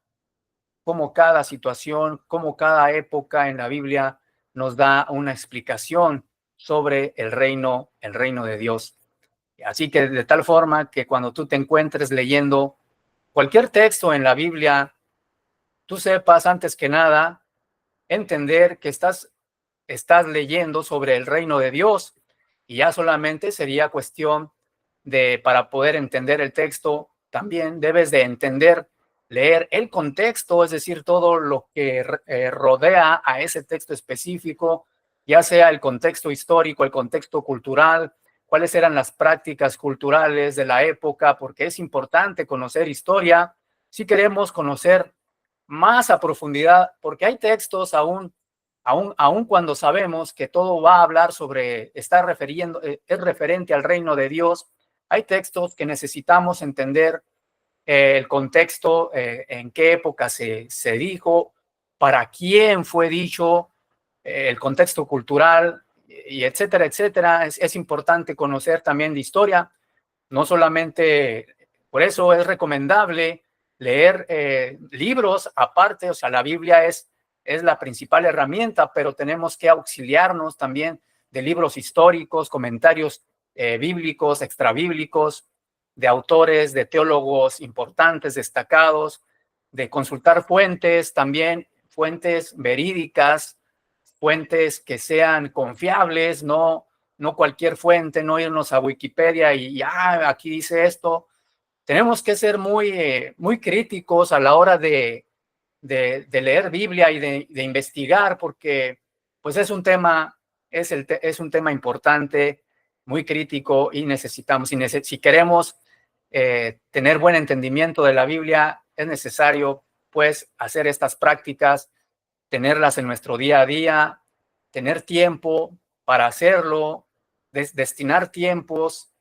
situación, cómo cada época en la Biblia nos da una explicación sobre el reino de Dios. Así que de tal forma que cuando tú te encuentres leyendo cualquier texto en la Biblia, tú sepas antes que nada entender que estás leyendo sobre el reino de Dios y ya solamente sería cuestión de, para poder entender el texto, también debes de entender, leer el contexto, es decir, todo lo que rodea a ese texto específico, ya sea el contexto histórico, el contexto cultural, cuáles eran las prácticas culturales de la época, porque es importante conocer historia si queremos conocer más a profundidad, porque hay textos aún cuando sabemos que todo va a hablar sobre, es referente al reino de Dios, hay textos que necesitamos entender el contexto, en qué época se dijo, para quién fue dicho, el contexto cultural, y etcétera, etcétera. Es importante conocer también de historia, no solamente, por eso es recomendable leer libros aparte, o sea, la Biblia es la principal herramienta, pero tenemos que auxiliarnos también de libros históricos, comentarios bíblicos, extrabíblicos, de autores, de teólogos importantes, destacados, de consultar fuentes también, fuentes verídicas, fuentes que sean confiables, no cualquier fuente, no irnos a Wikipedia y aquí dice esto. Tenemos que ser muy críticos a la hora de leer Biblia y de investigar, porque pues es un tema, es un tema importante, muy crítico, y necesitamos, si queremos tener buen entendimiento de la Biblia, es necesario pues hacer estas prácticas, tenerlas en nuestro día a día, tener tiempo para hacerlo, destinar tiempos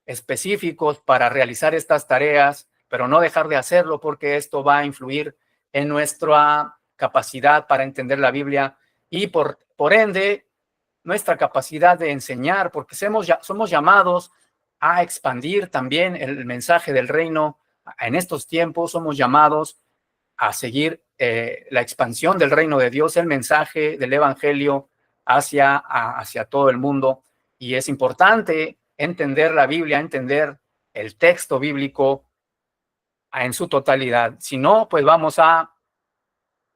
específicos para realizar estas tareas, pero no dejar de hacerlo, porque esto va a influir en nuestra capacidad para entender la Biblia y por ende nuestra capacidad de enseñar, porque somos llamados a expandir también el mensaje del reino. En estos tiempos somos llamados a seguir la expansión del reino de Dios, el mensaje del evangelio hacia todo el mundo. Y es importante entender la Biblia, entender el texto bíblico en su totalidad. Si no, pues vamos a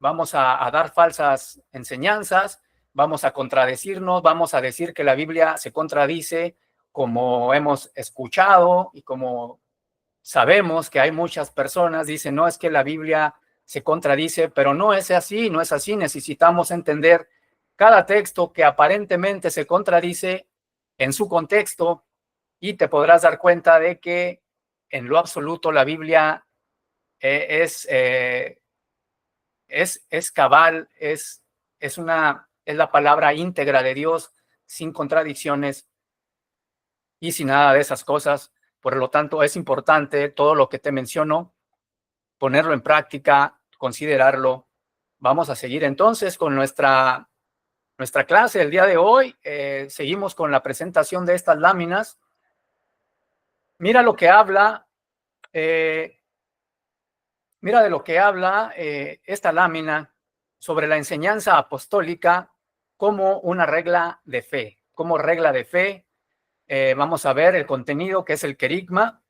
dar falsas enseñanzas, vamos a contradecirnos, vamos a decir que la Biblia se contradice, como hemos escuchado y como sabemos que hay muchas personas, dicen, no, es que la Biblia se contradice, pero no es así, no es así. Necesitamos entender cada texto que aparentemente se contradice en su contexto, y te podrás dar cuenta de que en lo absoluto la Biblia es cabal, es la palabra íntegra de Dios, sin contradicciones y sin nada de esas cosas. Por lo tanto, es importante todo lo que te menciono, ponerlo en práctica, considerarlo. Vamos a seguir entonces con nuestra clase el día de hoy. Seguimos con la presentación de estas láminas. Mira lo que habla, mira de lo que habla esta lámina sobre la enseñanza apostólica como una regla de fe. Como regla de fe, vamos a ver el contenido, que es el querigma.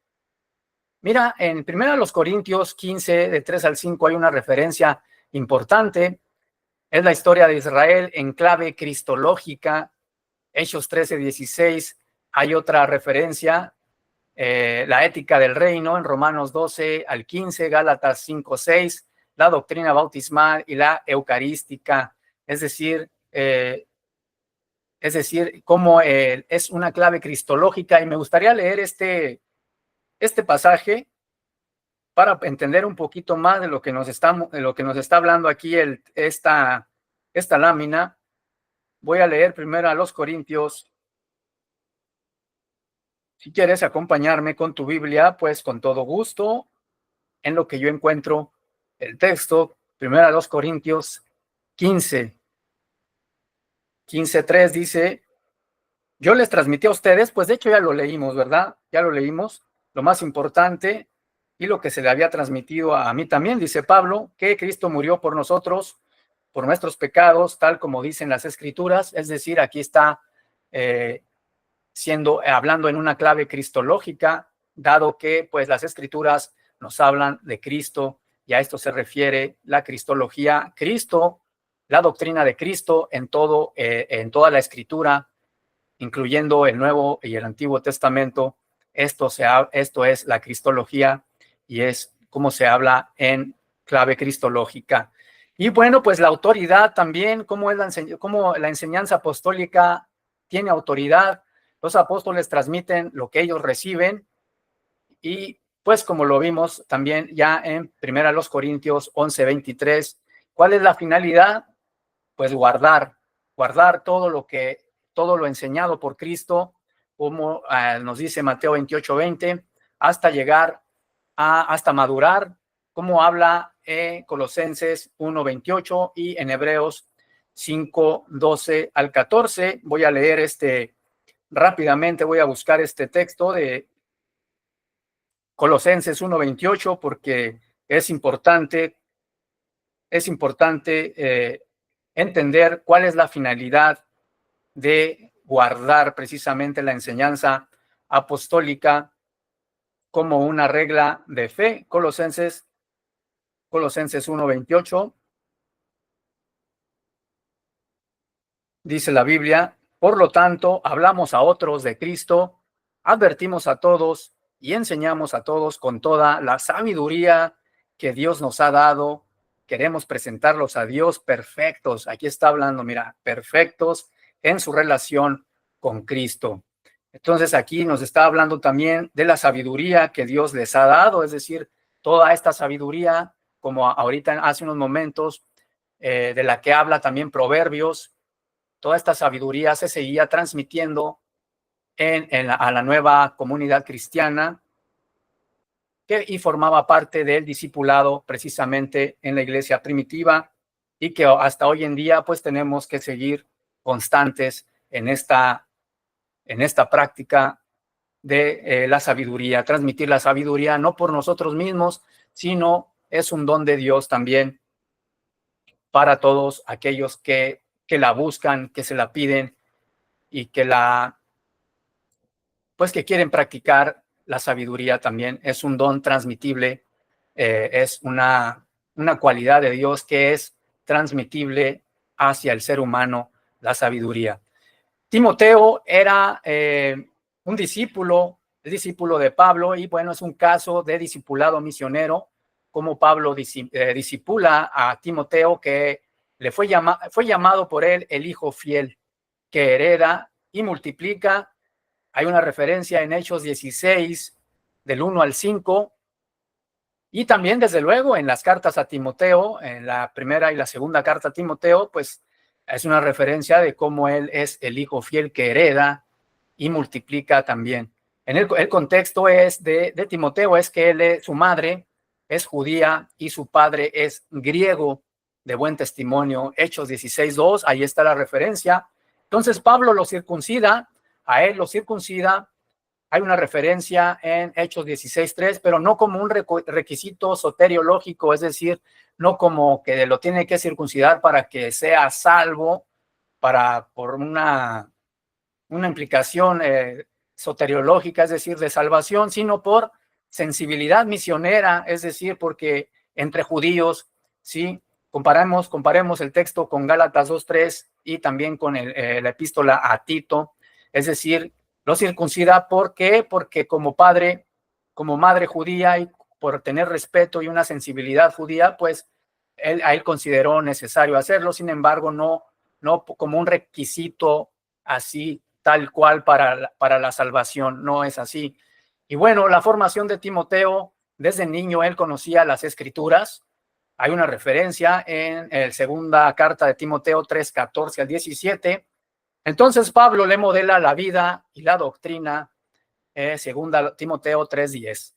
Mira, en 1 Corintios 15, de 3 al 5, hay una referencia importante. Es la historia de Israel en clave cristológica. Hechos 13, 16, hay otra referencia. La ética del reino en Romanos 12 al 15, Gálatas 5, 6, la doctrina bautismal y la eucarística es decir, cómo es una clave cristológica, y me gustaría leer este pasaje para entender un poquito más de lo que nos está hablando aquí esta lámina. Voy a leer primero a los Corintios. Si quieres acompañarme con tu Biblia, pues con todo gusto, en lo que yo encuentro el texto, primero a los Corintios 15:3 dice: yo les transmití a ustedes, pues de hecho ya lo leímos, ¿verdad? Ya lo leímos, lo más importante y lo que se le había transmitido a mí también, dice Pablo, que Cristo murió por nosotros, por nuestros pecados, tal como dicen las Escrituras. Es decir, aquí está hablando en una clave cristológica, dado que pues las Escrituras nos hablan de Cristo, y a esto se refiere la cristología. Cristo, la doctrina de Cristo en toda la Escritura, incluyendo el Nuevo y el Antiguo Testamento. Esto es la cristología, y es como se habla en clave cristológica. Y bueno, pues la autoridad también, cómo la enseñanza apostólica tiene autoridad. Los apóstoles transmiten lo que ellos reciben, y pues como lo vimos también ya en 1 Corintios 11:23, ¿cuál es la finalidad? Pues guardar todo lo enseñado por Cristo, como nos dice Mateo 28:20, hasta madurar, como habla Colosenses 1:28 y en Hebreos 5:12 al 14. Voy a leer rápidamente, voy a buscar este texto de Colosenses 1:28 porque es importante entender cuál es la finalidad de guardar precisamente la enseñanza apostólica como una regla de fe. Colosenses 1:28 dice la Biblia: por lo tanto, hablamos a otros de Cristo, advertimos a todos y enseñamos a todos con toda la sabiduría que Dios nos ha dado. Queremos presentarlos a Dios perfectos. Aquí está hablando, mira, perfectos en su relación con Cristo. Entonces aquí nos está hablando también de la sabiduría que Dios les ha dado, es decir, toda esta sabiduría, como ahorita hace unos momentos, de la que habla también Proverbios. Toda esta sabiduría se seguía transmitiendo a la nueva comunidad cristiana, y formaba parte del discipulado precisamente en la iglesia primitiva, y que hasta hoy en día pues tenemos que seguir constantes en esta práctica de la sabiduría, transmitir la sabiduría no por nosotros mismos, sino es un don de Dios también para todos aquellos que la buscan, que se la piden y que quieren practicar la sabiduría también. Es un don transmitible, es una cualidad de Dios que es transmitible hacia el ser humano, la sabiduría. Timoteo era un discípulo de Pablo, y bueno, es un caso de discipulado misionero, como Pablo discipula a Timoteo, que fue llamado por él el hijo fiel, que hereda y multiplica. Hay una referencia en Hechos 16, del 1 al 5, y también, desde luego, en las cartas a Timoteo, en la primera y la segunda carta a Timoteo, pues es una referencia de cómo él es el hijo fiel que hereda y multiplica también. En el contexto de Timoteo es que su madre es judía y su padre es griego de buen testimonio. Hechos 16:2, ahí está la referencia. Entonces Pablo lo circuncida, a él lo circuncida. Hay una referencia en Hechos 16:3, pero no como un requisito soteriológico, es decir, no como que lo tiene que circuncidar para que sea salvo, por una implicación soteriológica, es decir, de salvación, sino por sensibilidad misionera, es decir, porque entre judíos, ¿sí? Comparemos el texto con Gálatas 2:3 y también con la epístola a Tito, es decir, lo circuncida. ¿Por qué? Porque como madre judía, y por tener respeto y una sensibilidad judía, pues a él consideró necesario hacerlo, sin embargo, no como un requisito así, tal cual para la salvación, no es así. Y bueno, la formación de Timoteo, desde niño él conocía las Escrituras. Hay una referencia en la segunda carta de Timoteo 3:14 al 17. Entonces Pablo le modela la vida y la doctrina, segunda Timoteo 3:10.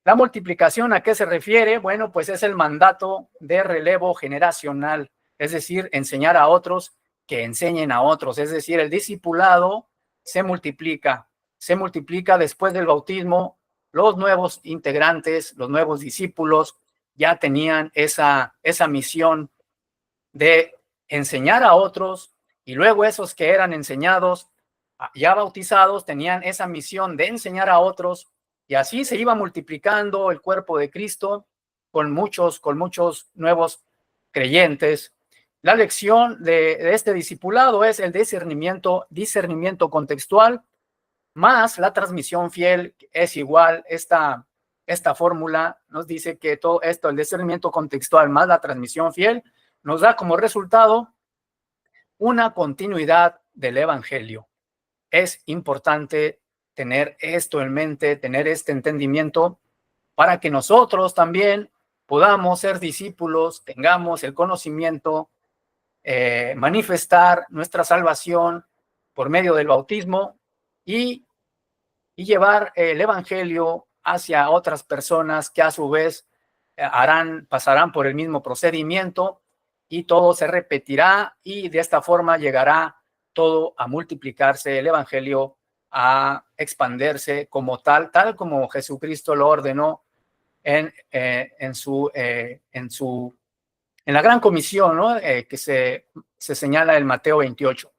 La multiplicación, ¿a qué se refiere? Bueno, pues es el mandato de relevo generacional, es decir, enseñar a otros que enseñen a otros, es decir, el discipulado se multiplica después del bautismo. Los nuevos integrantes, los nuevos discípulos ya tenían esa misión de enseñar a otros, y luego esos que eran enseñados, ya bautizados, tenían esa misión de enseñar a otros, y así se iba multiplicando el cuerpo de Cristo con muchos nuevos creyentes. La lección de este discipulado es el discernimiento contextual más la transmisión fiel. Es igual, esta fórmula nos dice que todo esto, el discernimiento contextual más la transmisión fiel, nos da como resultado una continuidad del evangelio. Es importante tener esto en mente, tener este entendimiento, para que nosotros también podamos ser discípulos, tengamos el conocimiento, manifestar nuestra salvación por medio del bautismo y llevar el evangelio hacia otras personas que a su vez pasarán por el mismo procedimiento, y todo se repetirá, y de esta forma llegará todo a multiplicarse, el evangelio a expandirse como tal como Jesucristo lo ordenó en la gran comisión, ¿no? Que se señala en Mateo 28.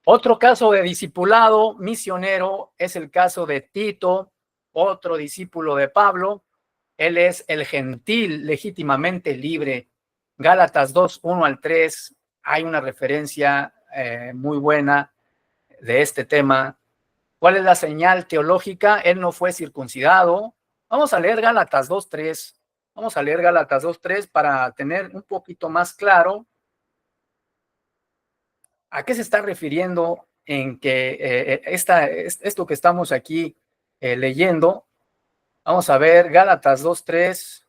Otro caso de discipulado misionero es el caso de Tito, otro discípulo de Pablo. Él es el gentil legítimamente libre. Gálatas 2:1 al 3, hay una referencia muy buena de este tema. ¿Cuál es la señal teológica? Él no fue circuncidado. Vamos a leer Gálatas 2:3. Vamos a leer Gálatas 2:3 para tener un poquito más claro a qué se está refiriendo en que esto que estamos aquí leyendo. Vamos a ver Gálatas 2:3.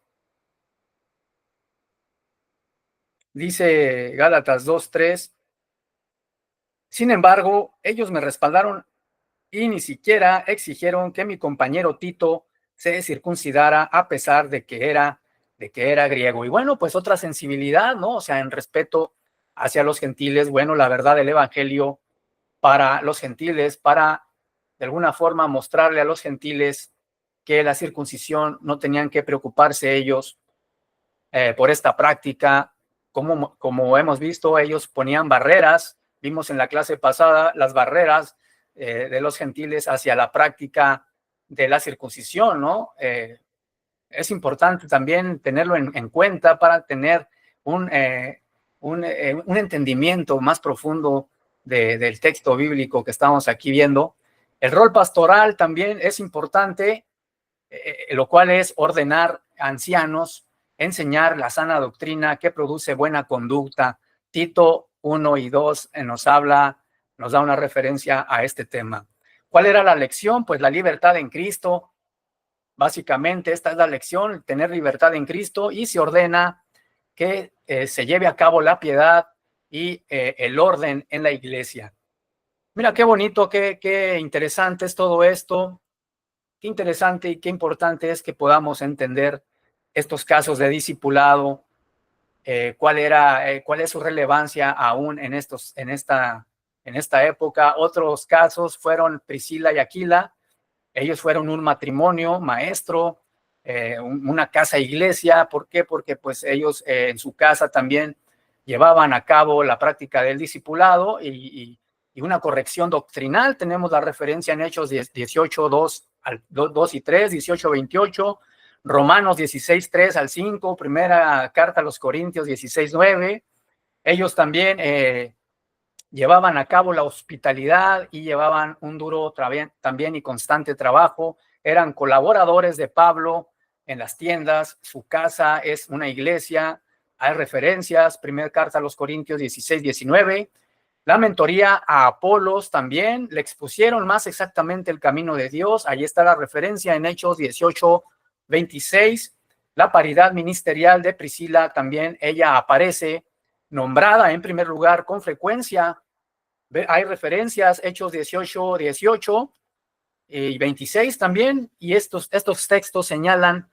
Dice Gálatas 2:3. Sin embargo, ellos me respaldaron y ni siquiera exigieron que mi compañero Tito se circuncidara, a pesar de que era griego. Y bueno, pues otra sensibilidad, ¿no? O sea, en respeto hacia los gentiles, bueno, la verdad del evangelio para los gentiles, para de alguna forma mostrarle a los gentiles que la circuncisión no tenían que preocuparse ellos por esta práctica. Como hemos visto, ellos ponían barreras. Vimos en la clase pasada las barreras de los gentiles hacia la práctica de la circuncisión, ¿no? Es importante también tenerlo en cuenta para tener un entendimiento más profundo del texto bíblico que estamos aquí viendo. El rol pastoral también es importante, lo cual es ordenar ancianos, enseñar la sana doctrina que produce buena conducta. Tito 1 y 2 nos da una referencia a este tema. ¿Cuál era la lección? Pues la libertad en Cristo. Básicamente esta es la lección, tener libertad en Cristo, y se ordena que se lleve a cabo la piedad y el orden en la iglesia. Mira qué bonito, qué interesante es todo esto. Qué interesante y qué importante es que podamos entender estos casos de discipulado, cuál es su relevancia aún en esta época. Otros casos fueron Priscila y Aquila. Ellos fueron un matrimonio maestro, una casa iglesia. ¿Por qué? Porque pues ellos en su casa también llevaban a cabo la práctica del discipulado y una corrección doctrinal. Tenemos la referencia en Hechos 18:2 y 3, 18:28, Romanos 16:3 al 5, primera carta a los Corintios 16:9. Ellos también llevaban a cabo la hospitalidad y llevaban un duro también y constante trabajo. Eran colaboradores de Pablo en las tiendas. Su casa es una iglesia. hay referencias, primera carta a los Corintios 16, 19, la mentoría a Apolos también, le expusieron más exactamente el camino de Dios, ahí está la referencia en Hechos 18, 26, la paridad ministerial de Priscila también, ella aparece nombrada en primer lugar con frecuencia, hay referencias, Hechos 18, 18 y 26 también, y estos textos señalan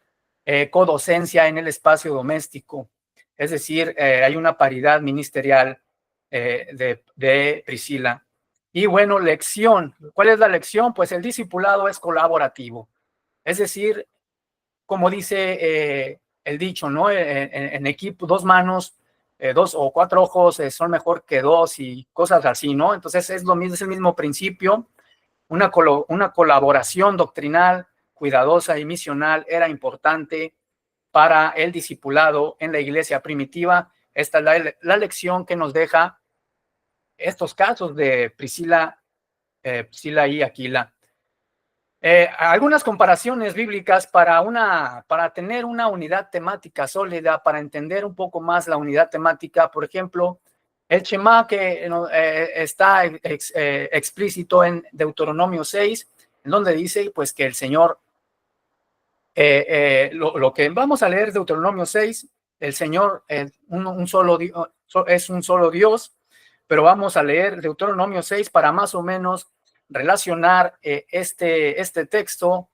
codocencia en el espacio doméstico, es decir, hay una paridad ministerial de Priscila. Y bueno, lección, ¿cuál es la lección? Pues el discipulado es colaborativo, es decir, como dice el dicho, ¿no? En equipo, dos manos, dos o cuatro ojos son mejor que dos y cosas así, ¿no? Entonces es lo mismo, es el mismo principio, una colaboración doctrinal, cuidadosa y misional era importante para el discipulado en la iglesia primitiva. Esta es la lección que nos deja estos casos de Priscila y Aquila. Algunas comparaciones bíblicas para tener una unidad temática sólida, para entender un poco más la unidad temática. Por ejemplo, el Shema que está explícito en Deuteronomio 6, en donde dice pues que el Señor, lo que vamos a leer Deuteronomio 6, el Señor es un solo Dios, pero vamos a leer Deuteronomio 6 para más o menos relacionar este texto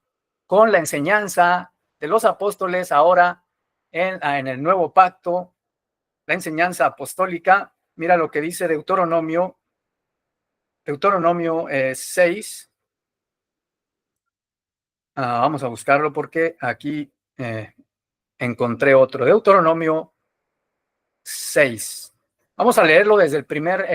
con la enseñanza de los apóstoles ahora en el nuevo pacto, la enseñanza apostólica. Mira lo que dice Deuteronomio 6. Vamos a buscarlo porque aquí encontré otro. Deuteronomio 6. Vamos a leerlo desde el primer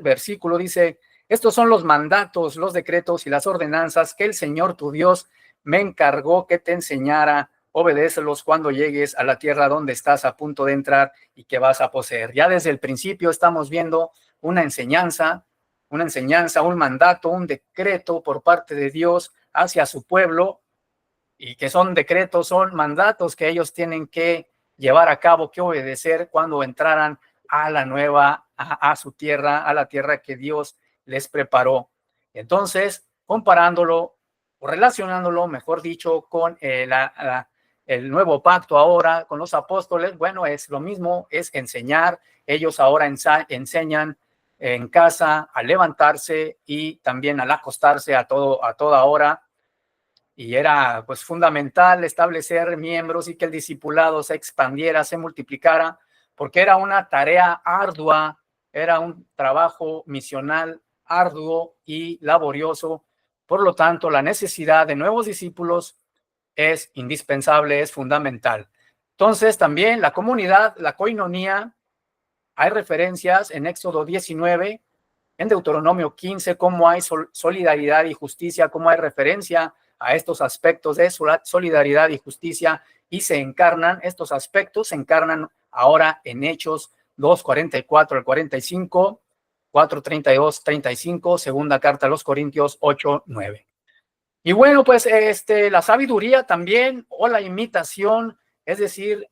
versículo. Dice: estos son los mandatos, los decretos y las ordenanzas que el Señor tu Dios me encargó que te enseñara. Obedécelos cuando llegues a la tierra donde estás a punto de entrar y que vas a poseer. Ya desde el principio estamos viendo una enseñanza, un mandato, un decreto por parte de Dios hacia su pueblo, y que son decretos, son mandatos que ellos tienen que llevar a cabo, que obedecer cuando entraran a la nueva, a su tierra, a la tierra que Dios les preparó. Entonces, comparándolo o relacionándolo, mejor dicho, con el nuevo pacto ahora, con los apóstoles, bueno, es lo mismo, es enseñar. Ellos ahora enseñan en casa, al levantarse y también al acostarse a toda hora. Y era pues fundamental establecer miembros y que el discipulado se expandiera, se multiplicara, porque era una tarea ardua, era un trabajo misional arduo y laborioso. Por lo tanto, la necesidad de nuevos discípulos es indispensable, es fundamental. Entonces, también la comunidad, la coinonía, hay referencias en Éxodo 19, en Deuteronomio 15, cómo hay solidaridad y justicia, cómo hay referencia a estos aspectos de solidaridad y justicia, y estos aspectos se encarnan ahora en Hechos 2, 44 al 45, 4, 32, 35, segunda carta a los Corintios 8, 9. Y bueno, pues la sabiduría también, o la imitación, es decir,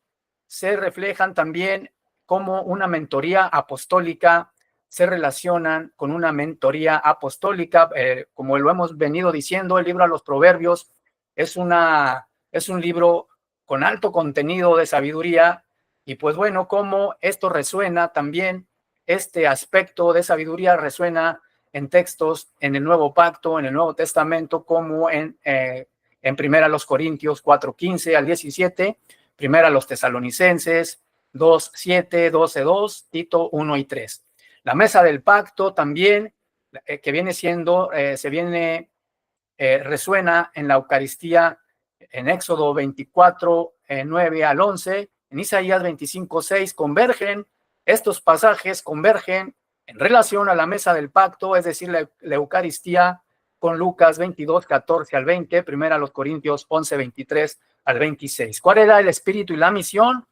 se reflejan también como una mentoría apostólica, se relacionan con una mentoría apostólica, como lo hemos venido diciendo. El libro a los Proverbios es un libro con alto contenido de sabiduría, y pues bueno, como esto resuena también, este aspecto de sabiduría resuena en textos en el Nuevo Pacto, en el Nuevo Testamento, como en Primera los Corintios 4:15 al 17, Primera los Tesalonicenses 2:7, 12:2, Tito 1 y 3. La mesa del pacto también, que viene siendo, resuena en la Eucaristía, en Éxodo 24, 9 al 11, en Isaías 25:6, estos pasajes convergen en relación a la mesa del pacto, es decir, la Eucaristía, con Lucas 22, 14 al 20, primera los Corintios 11, 23 al 26. ¿Cuál era el espíritu y la misión?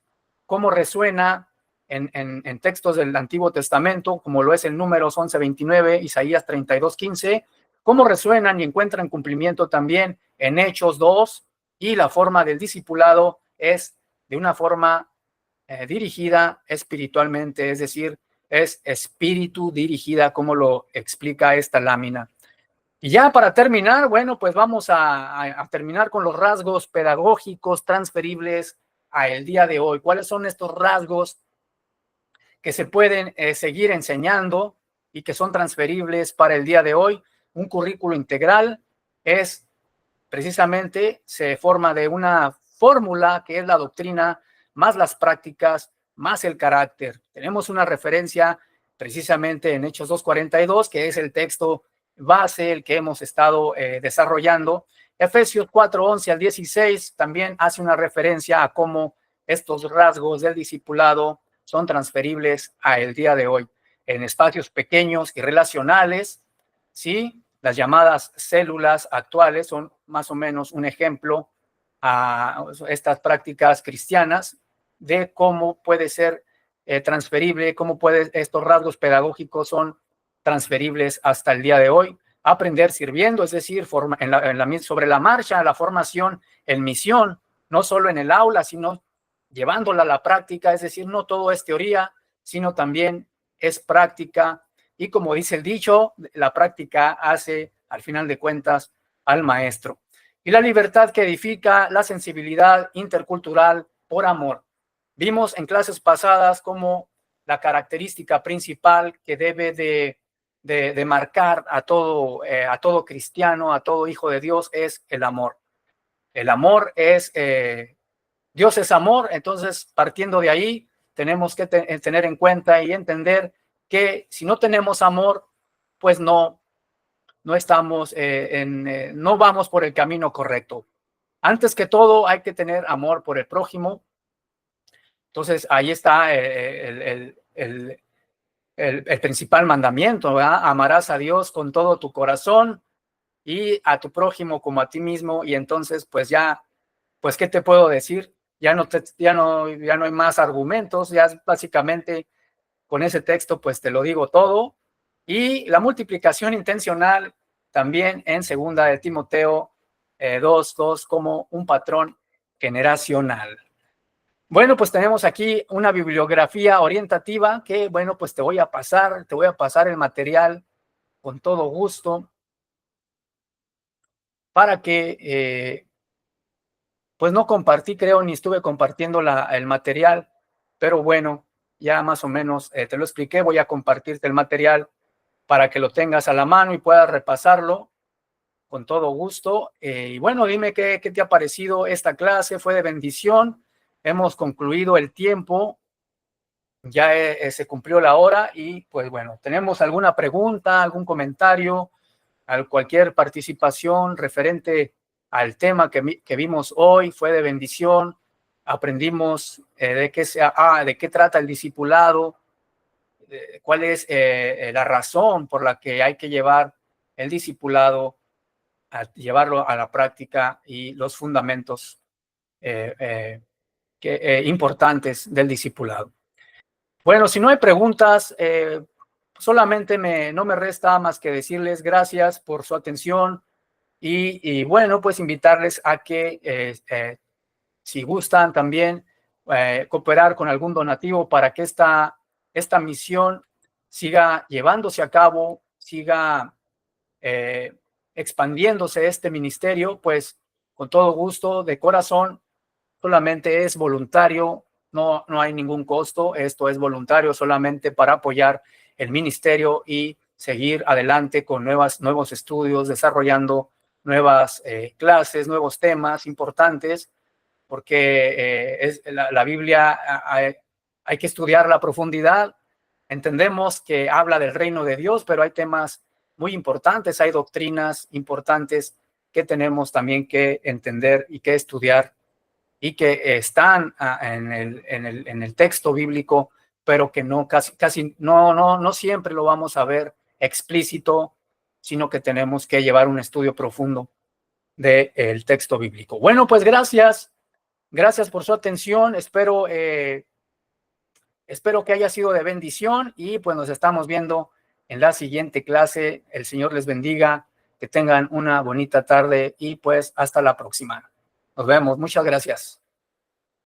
¿Cómo resuena en textos del Antiguo Testamento, como lo es el Números 11, 29, Isaías 32, 15? ¿Cómo resuenan y encuentran cumplimiento también en Hechos 2? Y la forma del discipulado es de una forma dirigida espiritualmente, es decir, es espíritu dirigida, como lo explica esta lámina. Y ya para terminar, bueno, pues vamos a terminar con los rasgos pedagógicos transferibles a el día de hoy. ¿Cuáles son estos rasgos que se pueden seguir enseñando y que son transferibles para el día de hoy? Un currículo integral es precisamente, se forma de una fórmula que es la doctrina, más las prácticas, más el carácter. Tenemos una referencia precisamente en Hechos 2:42, que es el texto base, el que hemos estado desarrollando. Efesios 4:11 al 16 también hace una referencia a cómo estos rasgos del discipulado son transferibles a el día de hoy en espacios pequeños y relacionales, ¿sí? Las llamadas células actuales son más o menos un ejemplo a estas prácticas cristianas de cómo puede ser transferible, cómo estos rasgos pedagógicos son transferibles hasta el día de hoy. Aprender sirviendo, es decir, sobre la marcha, la formación en misión, no solo en el aula, sino llevándola a la práctica, es decir, no todo es teoría, sino también es práctica. Y como dice el dicho, la práctica hace, al final de cuentas, al maestro. Y la libertad que edifica, la sensibilidad intercultural por amor. Vimos en clases pasadas cómo la característica principal que debe de marcar a todo cristiano, a todo hijo de Dios, es el amor. El amor es, Dios es amor, entonces partiendo de ahí, tenemos que tener en cuenta y entender que si no tenemos amor, pues no estamos no vamos por el camino correcto. Antes que todo, hay que tener amor por el prójimo. Entonces, ahí está el principal mandamiento, ¿verdad? Amarás a Dios con todo tu corazón y a tu prójimo como a ti mismo. Y entonces, pues ya, pues, ¿qué te puedo decir? Ya no hay más argumentos, ya básicamente con ese texto, pues te lo digo todo. Y la multiplicación intencional también en segunda de Timoteo 2:2 como un patrón generacional. Bueno, pues tenemos aquí una bibliografía orientativa que, bueno, pues te voy a pasar el material con todo gusto para que, pues no compartí, creo, ni estuve compartiendo el material, pero bueno, ya más o menos te lo expliqué. Voy a compartirte el material para que lo tengas a la mano y puedas repasarlo con todo gusto. Y bueno, dime qué te ha parecido esta clase. Fue de bendición. Hemos concluido el tiempo. Ya se cumplió la hora y pues bueno, ¿tenemos alguna pregunta, algún comentario, cualquier participación referente al tema que vimos hoy? Fue de bendición. Aprendimos de qué trata el discipulado, cuál es la razón por la que hay que llevar el discipulado, llevarlo a la práctica y los fundamentos importantes del discipulado. Bueno, si no hay preguntas, solamente no me resta más que decirles gracias por su atención y bueno, pues invitarles a que si gustan también cooperar con algún donativo para que esta misión siga llevándose a cabo, siga expandiéndose este ministerio, pues con todo gusto, de corazón. Solamente es voluntario, no hay ningún costo, esto es voluntario solamente para apoyar el ministerio y seguir adelante con nuevos estudios, desarrollando nuevas clases, nuevos temas importantes, porque la Biblia hay que estudiarla a profundidad. Entendemos que habla del reino de Dios, pero hay temas muy importantes, hay doctrinas importantes que tenemos también que entender y que estudiar y que están en el texto bíblico, pero que casi no siempre lo vamos a ver explícito, sino que tenemos que llevar un estudio profundo del texto bíblico. Bueno, pues gracias por su atención. Espero que haya sido de bendición y pues nos estamos viendo en la siguiente clase. El Señor les bendiga, que tengan una bonita tarde y pues hasta la próxima. Nos vemos. Muchas gracias.